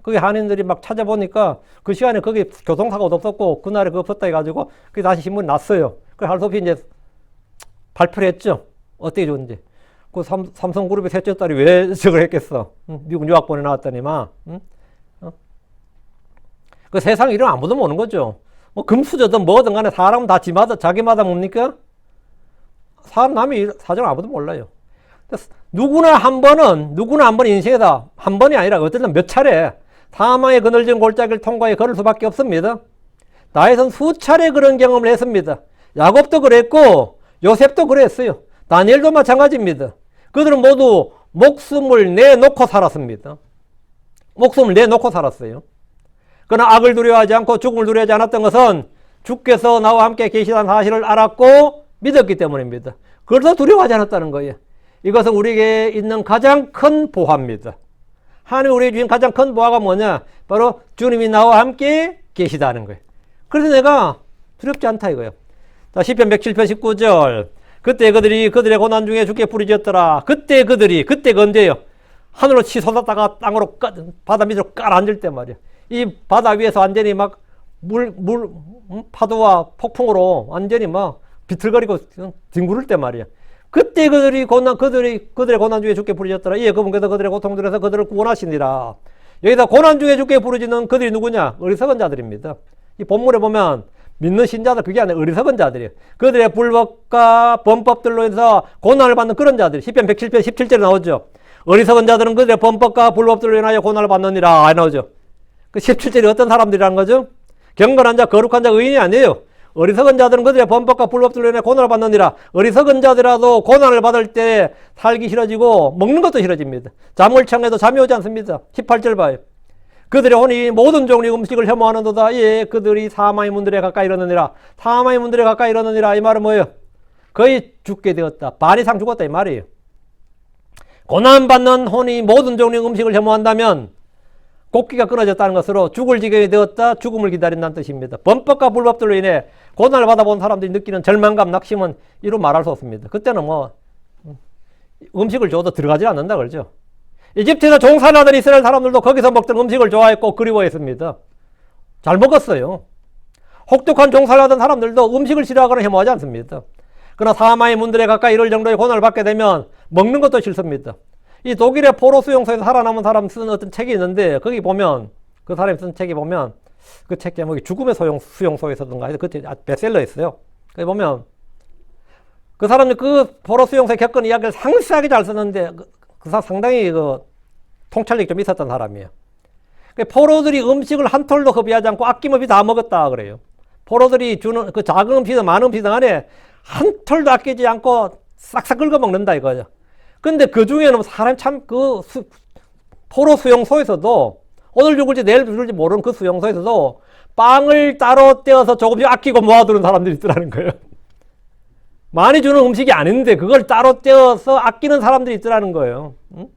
거기 한인들이 막 찾아보니까 그 시간에 거기 교통사고도 없었고 그날에 그거 없었다 해가지고 그게 다시 신문이 났어요. 그래서 할 수 없이 이제 발표를 했죠. 어떻게 좋은지. 그 삼성그룹의 셋째 딸이 왜 저걸 했겠어? 미국 유학본에 나왔더니만. 그 세상 이름 아무도 모르는 거죠. 뭐 금수저든 뭐든 간에 사람은 다 자기마다 뭡니까? 남의 사정 아무도 몰라요. 누구나 한 번은 인생에서 한 번이 아니라 어쨌든 몇 차례 사망의 그늘진 골짜기를 통과해 걸을 수밖에 없습니다. 다윗은 수차례 그런 경험을 했습니다. 야곱도 그랬고 요셉도 그랬어요. 다니엘도 마찬가지입니다. 그들은 모두 목숨을 내놓고 살았습니다. 목숨을 내놓고 살았어요. 그러나 악을 두려워하지 않고 죽음을 두려워하지 않았던 것은 주께서 나와 함께 계시다는 사실을 알았고 믿었기 때문입니다. 그래서 두려워하지 않았다는 거예요. 이것은 우리에게 있는 가장 큰 보화입니다. 하나님 우리에게 주신 가장 큰 보화가 뭐냐? 바로 주님이 나와 함께 계시다는 거예요. 그래서 내가 두렵지 않다 이거예요. 자, 시편 107편 19절. 그때 그들이 그들의 고난 중에 주께 부르짖었더라. 그때 언제예요? 하늘로 치솟았다가 땅으로 바다 밑으로 깔아앉을 때 말이야. 이 바다 위에서 완전히 막 파도와 폭풍으로 완전히 막 비틀거리고 뒹구를 때 말이야. 그때 그들의 고난 중에 주께 부르짖었더라. 이에 그분께서 그들의 고통들에서 그들을 구원하시니라. 여기서 고난 중에 주께 부르짖는 그들이 누구냐? 어리석은 자들입니다. 이 본문에 보면 믿는 신자들 그게 아니라 어리석은 자들이에요. 그들의 불법과 범법들로 인해서 고난을 받는 그런 자들이 시편 107편 17절에 나오죠. 어리석은 자들은 그들의 범법과 불법들로 인하여 고난을 받느니라 나오죠. 그 17절이 어떤 사람들이라는 거죠? 경건한 자, 거룩한 자, 의인이 아니에요. 어리석은 자들은 그들의 범법과 불법들로 인해 고난을 받느니라. 어리석은 자들이라도 고난을 받을 때 살기 싫어지고 먹는 것도 싫어집니다. 잠을 청해도 잠이 오지 않습니다. 18절 봐요. 그들의 혼이 모든 종류의 음식을 혐오하는도다. 예, 그들이 사망의 문들에 가까이 이르느니라. 사망의 문들에 가까이 이르느니라. 이 말은 뭐예요? 거의 죽게 되었다. 반 이상 죽었다 이 말이에요. 고난받는 혼이 모든 종류의 음식을 혐오한다면 곡기가 끊어졌다는 것으로 죽을 지경이 되었다. 죽음을 기다린다는 뜻입니다. 범법과 불법들로 인해 고난을 받아본 사람들이 느끼는 절망감, 낙심은 이루 말할 수 없습니다. 그때는 뭐 음식을 줘도 들어가지 않는다 그러죠. 이집트에서 종살이하던 이스라엘 사람들도 거기서 먹던 음식을 좋아했고 그리워했습니다. 잘 먹었어요. 혹독한 종살이하던 사람들도 음식을 싫어하거나 혐오하지 않습니다. 그러나 사마의 문들에 가까이 이럴 정도의 고난을 받게 되면 먹는 것도 싫습니다. 이 독일의 포로 수용소에서 살아남은 사람 쓴 어떤 책이 있는데 거기 보면 그 사람이 쓴 책이 보면 그 책 제목이 죽음의 수용소에서든가 해서 그때 베스트셀러였어요. 거기 보면 그 사람이 그 포로 수용소에 겪은 이야기를 상세하게 잘 썼는데 그 사람 상당히 그 통찰력이 좀 있었던 사람이에요. 포로들이 음식을 한 톨도 허비하지 않고 아낌없이 다 먹었다 그래요. 포로들이 주는 그 작은 음식이든 많은 음식이든 간에 한 톨도 아끼지 않고 싹싹 긁어 먹는다 이거죠. 근데 그 중에는 사람 참 그 포로 수용소에서도 오늘 죽을지 내일 죽을지 모르는 그 수용소에서도 빵을 따로 떼어서 조금씩 아끼고 모아두는 사람들이 있더라는 거예요. 많이 주는 음식이 아닌데 그걸 따로 떼어서 아끼는 사람들이 있더라는 거예요. 응?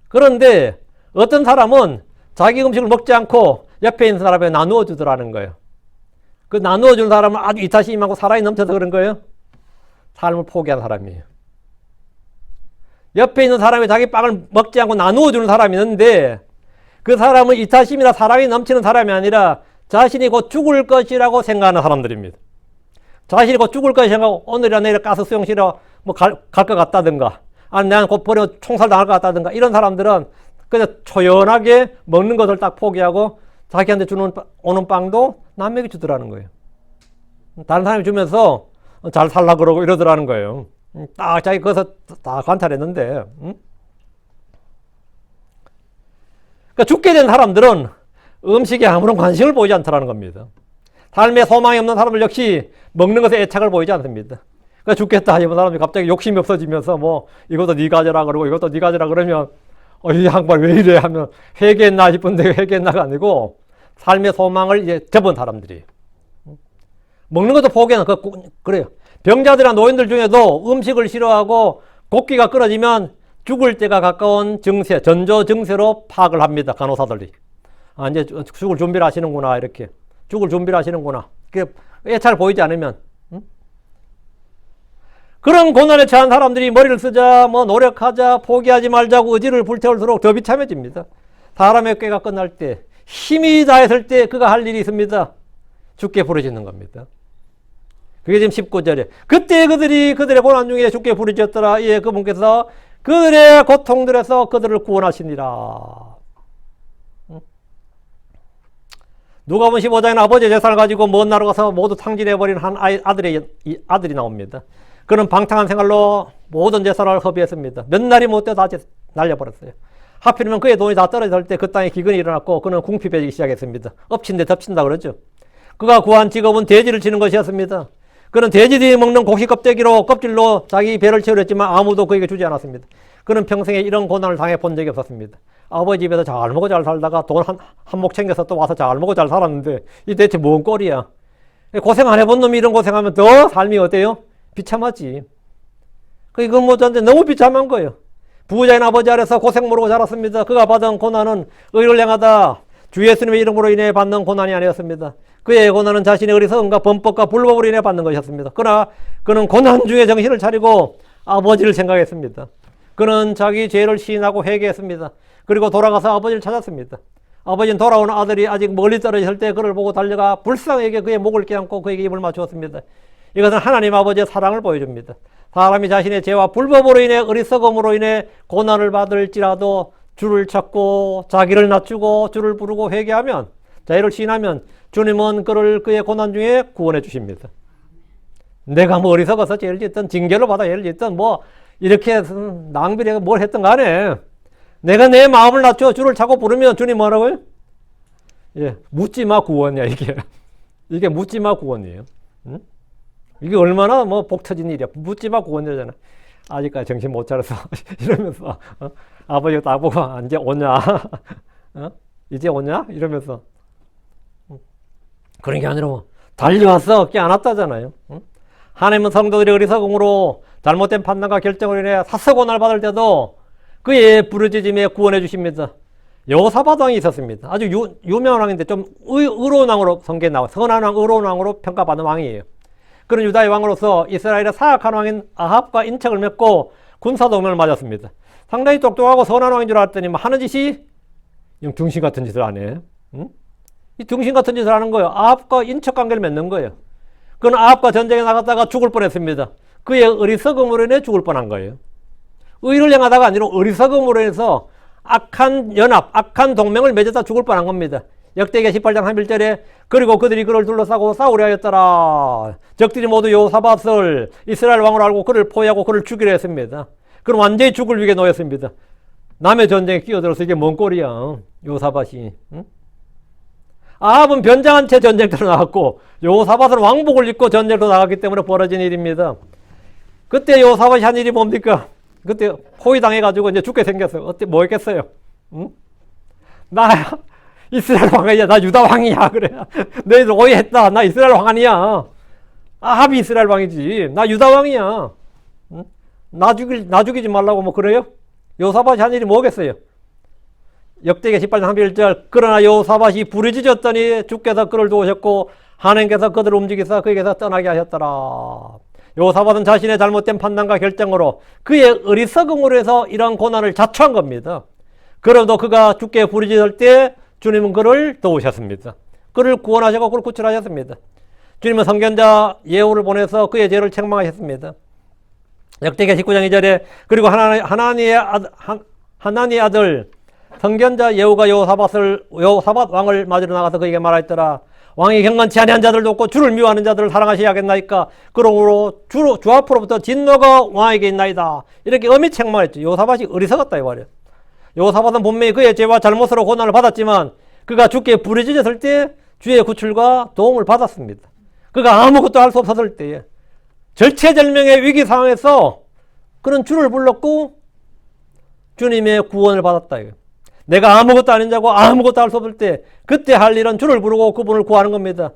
그런데 어떤 사람은 자기 음식을 먹지 않고 옆에 있는 사람에게 나누어 주더라는 거예요. 그 나누어 주는 사람은 아주 이타심하고 사랑이 넘쳐서 그런 거예요. 삶을 포기한 사람이에요. 옆에 있는 사람이 자기 빵을 먹지 않고 나누어 주는 사람이 있는데 그 사람은 이타심이나 사랑이 넘치는 사람이 아니라 자신이 곧 죽을 것이라고 생각하는 사람들입니다. 자신이 곧 죽을 것이라고 생각하고 오늘이나 내일 가스 수용실에 뭐 갈 것 같다든가 아니 내가 곧 버려 총살 당할 것 같다든가 이런 사람들은 그냥 초연하게 먹는 것을 딱 포기하고 자기한테 오는 빵도 남에게 주더라는 거예요. 다른 사람이 주면서 잘 살라 그러고 이러더라는 거예요. 딱 자기 거기서 다 관찰했는데, 그러니까 죽게 된 사람들은 음식에 아무런 관심을 보이지 않더라는 겁니다. 삶에 소망이 없는 사람들 역시 먹는 것에 애착을 보이지 않습니다. 그러니까 죽겠다 하는 사람이 갑자기 욕심이 없어지면서 뭐 이것도 네 가져라 그러고 이것도 네 가져라 그러면 이 양반 왜 이래 하면 회개했나 싶은데 회개했나가 아니고 삶의 소망을 이제 접은 사람들이 먹는 것도 포기하는 그래요. 병자들이나 노인들 중에도 음식을 싫어하고 곡기가 끊어지면 죽을 때가 가까운 증세, 전조 증세로 파악을 합니다. 간호사들이. 아, 이제 죽을 준비를 하시는구나, 이렇게. 죽을 준비를 하시는구나. 애착을 보이지 않으면. 그런 고난에 처한 사람들이 머리를 쓰자, 뭐 노력하자, 포기하지 말자고 의지를 불태울수록 더 비참해집니다. 사람의 꾀가 끝날 때, 힘이 다했을 때 그가 할 일이 있습니다. 죽게 부르짖는 겁니다. 그게 지금 19절에 그때 그들의 고난 중에 죽게 부르짖었더라. 예, 그분께서 그들의 고통들에서 그들을 구원하시니라. 누가복음 15장에는 아버지의 재산을 가지고 먼 나라로 가서 모두 탕진해버린 한 아들이 나옵니다. 그는 방탕한 생활로 모든 재산을 허비했습니다. 몇 날이 못 되어 다 날려버렸어요. 하필이면 그의 돈이 다 떨어질 때 그 땅에 기근이 일어났고 그는 궁핍해지기 시작했습니다. 엎친 데 덮친다 그러죠. 그가 구한 직업은 돼지를 치는 것이었습니다. 그는 돼지들이 먹는 고기 껍질로 자기 배를 채우렸지만 아무도 그에게 주지 않았습니다. 그는 평생에 이런 고난을 당해본 적이 없었습니다. 아버지 집에서 잘 먹고 잘 살다가 돈 한몫 챙겨서 또 와서 잘 먹고 잘 살았는데 이 대체 뭔 꼴이야. 고생 안 해본 놈이 이런 고생하면 더 삶이 어때요? 비참하지. 그건 뭐던데 너무 비참한 거예요. 부자인 아버지 아래서 고생 모르고 자랐습니다. 그가 받은 고난은 의를 행하다 주 예수님의 이름으로 인해 받는 고난이 아니었습니다. 그의 고난은 자신의 어리석음과 범법과 불법으로 인해 받는 것이었습니다. 그러나 그는 고난 중에 정신을 차리고 아버지를 생각했습니다. 그는 자기 죄를 시인하고 회개했습니다. 그리고 돌아가서 아버지를 찾았습니다. 아버지는 돌아온 아들이 아직 멀리 떨어졌을 때 그를 보고 달려가 불쌍하게 그의 목을 껴안고 그에게 입을 맞추었습니다. 이것은 하나님 아버지의 사랑을 보여줍니다. 사람이 자신의 죄와 불법으로 인해 어리석음으로 인해 고난을 받을지라도 주를 찾고 자기를 낮추고 주를 부르고 회개하면 자기를 시인하면 주님은 그의 고난 중에 구원해 주십니다. 내가 뭐 어리석어서 죄를 짓든 징계를 받아 죄를 짓든 뭐 이렇게 낭비를 뭘 했든 간에 내가 내 마음을 낮춰 주를 찾고 부르면 주님 뭐라고요? 예, 묻지마 구원이야 이게. 이게 묻지마 구원이에요. 응? 이게 얼마나 뭐 복 터진 일이야. 묻지마 구원이잖아. 아직까지 정신 못 차려서 이러면서 아버지가 딱 보고 이제 오냐? 이제 오냐? 이러면서 그런 게 아니라 뭐 달려와서 깨어났다잖아요. 하나님은 성도들의 어리석음으로 잘못된 판단과 결정으로 인해 사서고난을 받을 때도 그의 부르짖음에 구원해 주십니다. 여호사밧 왕이 있었습니다. 아주 유명한 왕인데 좀 의로운 왕으로 성경에 나와 선한 왕, 의로운 왕으로 평가받는 왕이에요. 그런 유다의 왕으로서 이스라엘의 사악한 왕인 아합과 인척을 맺고 군사동맹을 맺었습니다. 상당히 똑똑하고 선한 왕인 줄 알았더니 뭐 하는 짓이 등신 같은 짓을 안 해. 응? 이 등신 같은 짓을 하는 거예요. 아합과 인척 관계를 맺는 거예요. 그는 아합과 전쟁에 나갔다가 죽을 뻔했습니다. 그의 어리석음으로 인해 죽을 뻔한 거예요. 의를 행하다가 아니라 어리석음으로 인해서 악한 연합, 악한 동맹을 맺었다 죽을 뻔한 겁니다. 역대기하 18장 11절에 그리고 그들이 그를 둘러싸고 싸우려 하였더라. 적들이 모두 여호사밧을 이스라엘 왕으로 알고 그를 포위하고 그를 죽이려 했습니다. 그럼 완전히 죽을 위기에 놓였습니다. 남의 전쟁에 끼어들어서 이게 뭔 꼴이야. 여호사밧이. 응? 아합은 변장한 채 전쟁터로 나갔고 여호사밧은 왕복을 입고 전쟁터로 나갔기 때문에 벌어진 일입니다. 그때 여호사밧이 한 일이 뭡니까? 그때 포위당해가지고 이제 죽게 생겼어요. 어때, 뭐 했겠어요? 응? 나 이스라엘 왕이야. 나 유다 왕이야. 그래. 너희들 오해했다. 나 이스라엘 왕 아니야. 아합이 이스라엘 왕이지. 나 유다 왕이야. 응? 나 죽이지 말라고 뭐 그래요? 여호사밧이 한 일이 뭐겠어요? 역대기하 18장 11절 그러나 여호사밧이 부르짖었더니 주께서 그를 도우셨고 하나님께서 그들을 움직이사 그에게서 떠나게 하셨더라. 여호사밧은 자신의 잘못된 판단과 결정으로 그의 어리석음으로 해서 이러한 고난을 자초한 겁니다. 그래도 그가 주께 부르짖을 때 주님은 그를 도우셨습니다. 그를 구원하시고 그를 구출하셨습니다. 주님은 선견자 예후를 보내서 그의 죄를 책망하셨습니다. 역대기하 19장 2절에 그리고 하나니의 아들 선견자 예후가 여호사밧 왕을 맞으러 나가서 그에게 말하였더라. 왕이 경건치 아니한 자들도 없고 주를 미워하는 자들을 사랑하셔야겠나이까. 그러므로 주 앞으로부터 진노가 왕에게 있나이다. 이렇게 엄히 책망했죠. 여호사밧이 어리석었다 이 말이에요. 여호사밧은 분명히 그의 죄와 잘못으로 고난을 받았지만 그가 주께 부르짖었을 때 주의 구출과 도움을 받았습니다. 그가 아무것도 할 수 없었을 때에 절체절명의 위기 상황에서 그는 주를 불렀고 주님의 구원을 받았다. 내가 아무것도 아닌 자고 아무것도 할 수 없을 때 그때 할 일은 주를 부르고 그분을 구하는 겁니다.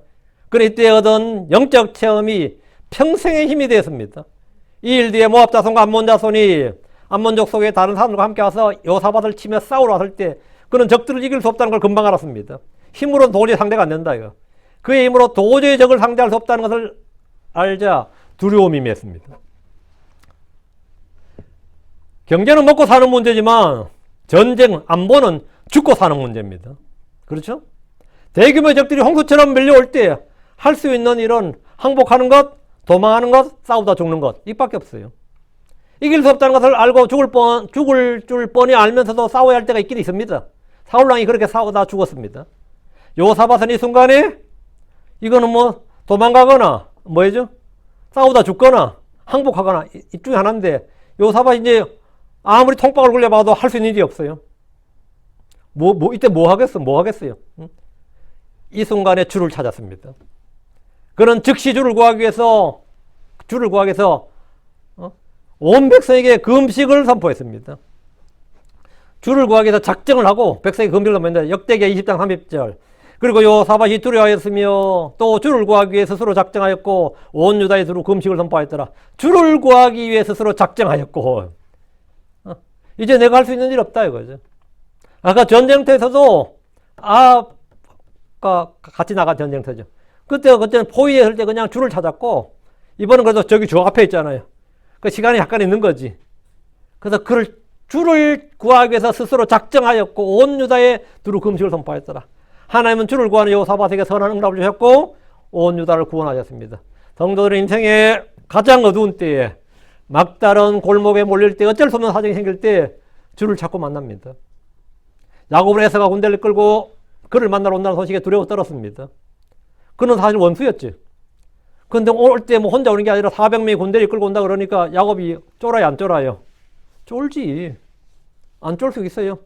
그는 이때 얻은 영적 체험이 평생의 힘이 되었습니다. 이 일 뒤에 모압 자손과 암몬 자손이 암몬족 속의 다른 사람들과 함께 와서 여호사밧을 치며 싸우러 왔을 때 그는 적들을 이길 수 없다는 걸 금방 알았습니다. 힘으로는 도저히 상대가 안 된다 이거. 그의 힘으로 도저히 적을 상대할 수 없다는 것을 알자 두려움이 임했습니다. 경제는 먹고 사는 문제지만 전쟁, 안보는 죽고 사는 문제입니다. 그렇죠? 대규모의 적들이 홍수처럼 밀려올 때 할 수 있는 일은 항복하는 것, 도망하는 것, 싸우다 죽는 것 이밖에 없어요. 이길 수 없다는 것을 알고 죽을 줄 뻔히 알면서도 싸워야 할 때가 있긴 있습니다. 사울왕이 그렇게 싸우다 죽었습니다. 여호사밧은 이 순간에 이거는 뭐 도망가거나 뭐죠? 싸우다 죽거나 항복하거나 이 중에 하나인데 여호사밧이 이제 아무리 통박을 굴려봐도 할 수 있는 일이 없어요. 이때 뭐 하겠어요? 응? 이 순간에 주를 찾았습니다. 그는 즉시 주를 구하기 위해서 온 백성에게 금식을 선포했습니다. 주를 구하기 위해서 작정을 하고 백성에게 금식을 선포했는데 역대기하 20장 30절 그리고 여호사밧이 두려워하였으며 또 주를 구하기 위해 스스로 작정하였고 온 유다에 두루 금식을 선포하였더라. 주를 구하기 위해 스스로 작정하였고 이제 내가 할 수 있는 일 없다 이거죠. 아까 전쟁터에서도 아합과 같이 나간 전쟁터죠. 그때는 포위했을 때 그냥 주를 찾았고 이번은 그래도 저기 저 앞에 있잖아요. 그 시간이 약간 있는 거지. 그래서 주를 구하기 위해서 스스로 작정하였고 온 유다에 두루 금식을 선포했더라. 하나님은 주를 구하는 여호사밧에게 선한 응답을 주셨고 온 유다를 구원하셨습니다. 성도들은 인생의 가장 어두운 때에 막다른 골목에 몰릴 때 어쩔 수 없는 사정이 생길 때 주를 자꾸 만납니다. 야곱은 에서가 군대를 끌고 그를 만나러 온다는 소식에 두려워 떨었습니다. 그는 사실 원수였지. 그런데 올 때 뭐 혼자 오는 게 아니라 400명의 군대를 끌고 온다 그러니까 야곱이 쫄아요 안 쫄아요? 쫄지. 안 쫄 수 있어요.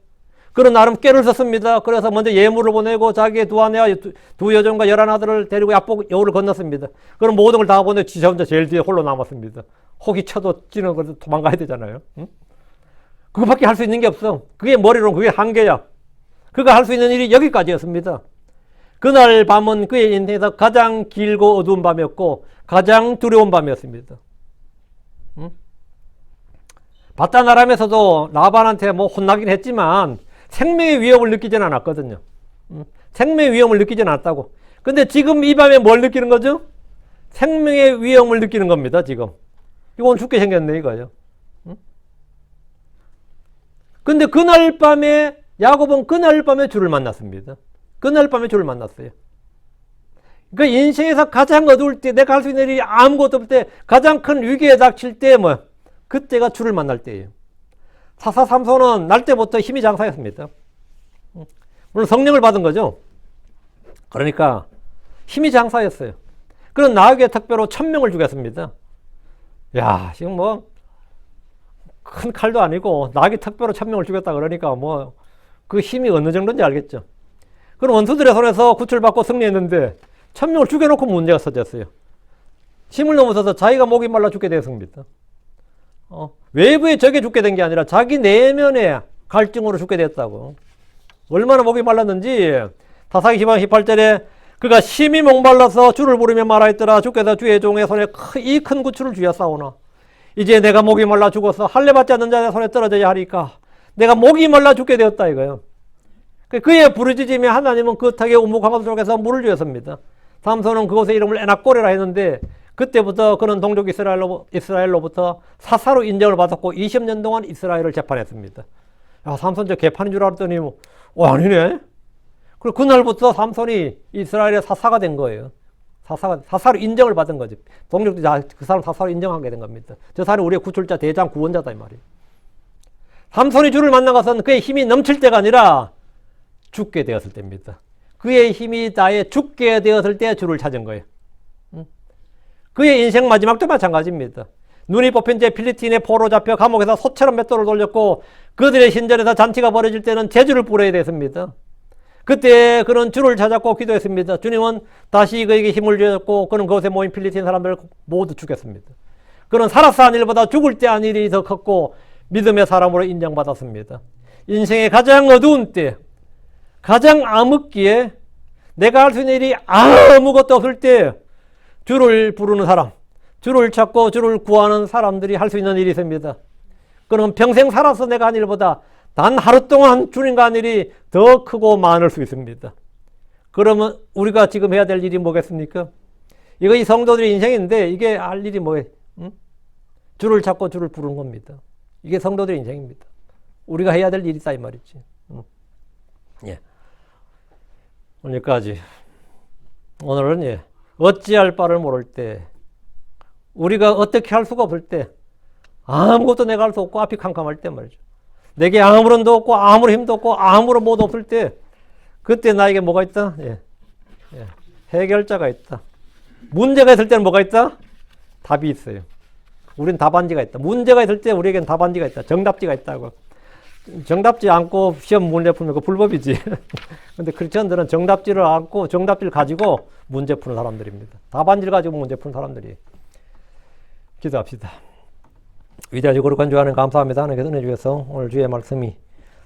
그는 나름 깨를 썼습니다. 그래서 먼저 예물을 보내고 자기의 두 아내와 두 여종과 11아들을 데리고 야복 여우를 건넜습니다. 그럼 모든 걸 다 보내 지 혼자 제일 뒤에 홀로 남았습니다. 혹이 쳐도 찌는 걸 도망가야 되잖아요. 응? 그거밖에 할 수 있는 게 없어. 그게 머리로는 그게 한계야. 그가 할 수 있는 일이 여기까지였습니다. 그날 밤은 그의 인생에서 가장 길고 어두운 밤이었고 가장 두려운 밤이었습니다. 응? 바다나람에서도 라반한테 뭐 혼나긴 했지만 생명의 위협을 느끼지는 않았거든요. 생명의 위협을 느끼지는 않았다고. 근데 지금 이 밤에 뭘 느끼는 거죠? 생명의 위험을 느끼는 겁니다, 지금. 이건 죽게 생겼네, 이거요. 응? 근데 그날 밤에, 야곱은 그날 밤에 주를 만났습니다. 그날 밤에 주를 만났어요. 그 인생에서 가장 어두울 때, 내가 할 수 있는 일이 아무것도 없을 때, 가장 큰 위기에 닥칠 때, 그때가 주를 만날 때예요. 사사 삼손은 날 때부터 힘이 장사였습니다. 물론 성령을 받은 거죠. 그러니까 힘이 장사였어요. 그런 나에게 특별로 1000명을 죽였습니다. 야, 지금 큰 칼도 아니고 나에게 특별로 1000명을 죽였다 그러니까 그 힘이 어느 정도인지 알겠죠. 그럼 원수들의 손에서 구출받고 승리했는데 1000명을 죽여놓고 문제가 터졌어요. 힘을 넘어서서 자기가 목이 말라 죽게 되었습니다. 외부의 적에 죽게 된 게 아니라 자기 내면의 갈증으로 죽게 됐다고. 얼마나 목이 말랐는지 다사기 18절에 그가 심히 목말라서 주를 부르며 말하였더라. 주께서 주의 종의 손에 이 큰 구출을 주셨사오나 이제 내가 목이 말라 죽어서 할례 받지 않는 자의 손에 떨어져야 하리까. 내가 목이 말라 죽게 되었다 이거예요. 그의 부르짖음에 하나님은 그 탁의 우묵한 속에서 물을 주었습니다. 삼손은 그곳의 이름을 에낙고레라 했는데 그때부터 그는 동족 이스라엘로부터 사사로 인정을 받았고 20년 동안 이스라엘을 재판했습니다. 야, 삼손 저 개판인 줄 알았더니 아니네. 그리고 그날부터 삼손이 이스라엘의 사사가 된 거예요. 사사로 인정을 받은 거지. 동족들이 그 사람 사사로 인정하게 된 겁니다. 저 사람이 우리의 구출자, 대장, 구원자다 이 말이에요. 삼손이 주를 만나가서는 그의 힘이 넘칠 때가 아니라 죽게 되었을 때입니다. 그의 힘이 다해 죽게 되었을 때 주를 찾은 거예요. 그의 인생 마지막도 마찬가지입니다. 눈이 뽑힌 채 필리핀의 포로 잡혀 감옥에서 소처럼 맷돌을 돌렸고 그들의 신전에서 잔치가 벌어질 때는 제주를 뿌려야 됐습니다. 그때 그는 주를 찾았고 기도했습니다. 주님은 다시 그에게 힘을 주셨고 그는 그곳에 모인 필리핀 사람들을 모두 죽였습니다. 그는 살아서 한 일보다 죽을 때 한 일이 더 컸고 믿음의 사람으로 인정받았습니다. 인생의 가장 어두운 때, 가장 암흑기에 내가 할 수 있는 일이 아무것도 없을 때 주를 부르는 사람, 주를 찾고 주를 구하는 사람들이 할 수 있는 일이 있습니다. 그럼 평생 살아서 내가 한 일보다 단 하루 동안 주님과 한 일이 더 크고 많을 수 있습니다. 그러면 우리가 지금 해야 될 일이 뭐겠습니까? 이거 이 성도들의 인생인데 이게 할 일이 뭐예요? 응? 주를 찾고 주를 부르는 겁니다. 이게 성도들의 인생입니다. 우리가 해야 될 일이 있다 이 말이지. 예. 오늘까지. 오늘은 어찌할 바를 모를 때, 우리가 어떻게 할 수가 없을 때, 아무것도 내가 할 수 없고 앞이 캄캄할 때 말이죠. 내게 아무런 도 없고 아무런 힘도 없고 아무런 뭐도 없을 때 그때 나에게 뭐가 있다? 해결자가 있다. 문제가 있을 때는 뭐가 있다? 답이 있어요. 우린 답안지가 있다. 문제가 있을 때 우리에겐 답안지가 있다. 정답지가 있다고. 정답지 않고 시험 문제 풀면 그 불법이지. 근데 크리스천들은 정답지를 안고 정답지를 가지고 문제 푸는 사람들입니다. 답안지를 가지고 문제 푸는 사람들이. 기도합시다. 위대하시고 거룩한 주 하나님 감사합니다. 하나님께서 은혜 주셔서 오늘 주의 말씀이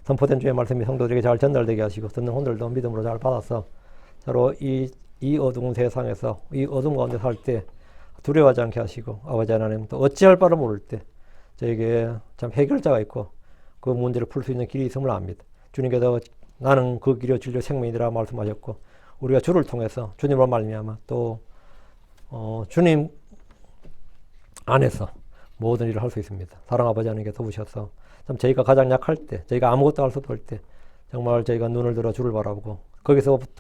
선포된 주의 말씀이 성도들에게 잘 전달되게 하시고 듣는 혼들도 믿음으로 잘 받아서 서로 이 어두운 세상에서 이 어둠 가운데 살 때 두려워하지 않게 하시고 아버지 하나님 또 어찌할 바를 모를 때 저에게 참 해결자가 있고 그 문제를 풀 수 있는 길이 있음을 압니다. 주님께서 나는 그 길이 진리요 생명이라 말씀하셨고 우리가 주를 통해서 주님으로 말미암아 또 주님 안에서 모든 일을 할 수 있습니다. 사랑 아버지 하나님께 도우셔서 참 저희가 가장 약할 때, 저희가 아무것도 할 수 없을 때 정말 저희가 눈을 들어 주를 바라보고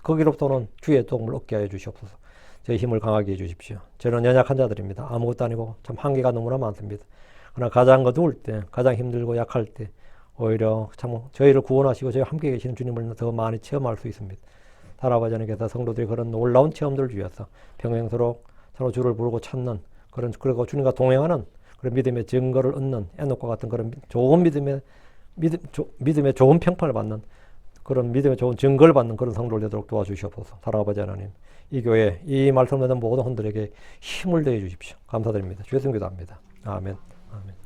거기로부터는 주의 도움을 얻게 하여 주시옵소서. 저희 힘을 강하게 해 주십시오. 저는 연약한 자들입니다. 아무것도 아니고 참 한계가 너무나 많습니다. 그러나 가장 어두울 때, 가장 힘들고 약할 때 오히려 참 저희를 구원하시고 저희 함께 계시는 주님을 더 많이 체험할 수 있습니다. 사랑 아버지 하나님께서 성도들이 그런 놀라운 체험들을 주셔서 평행서로 서로 주를 부르고 찾는 그리고 주님과 동행하는 그런 믿음의 증거를 얻는 에녹과 같은 그런 좋은 믿음의 좋은 평판을 받는 그런 믿음의 좋은 증거를 받는 그런 성도를 되도록 도와주시옵소서. 사랑 아버지 하나님, 이 교회 이 말씀을 듣는 모든 혼들에게 힘을 더해 주십시오. 감사드립니다. 주의 성기도합니다. 아멘. 아멘.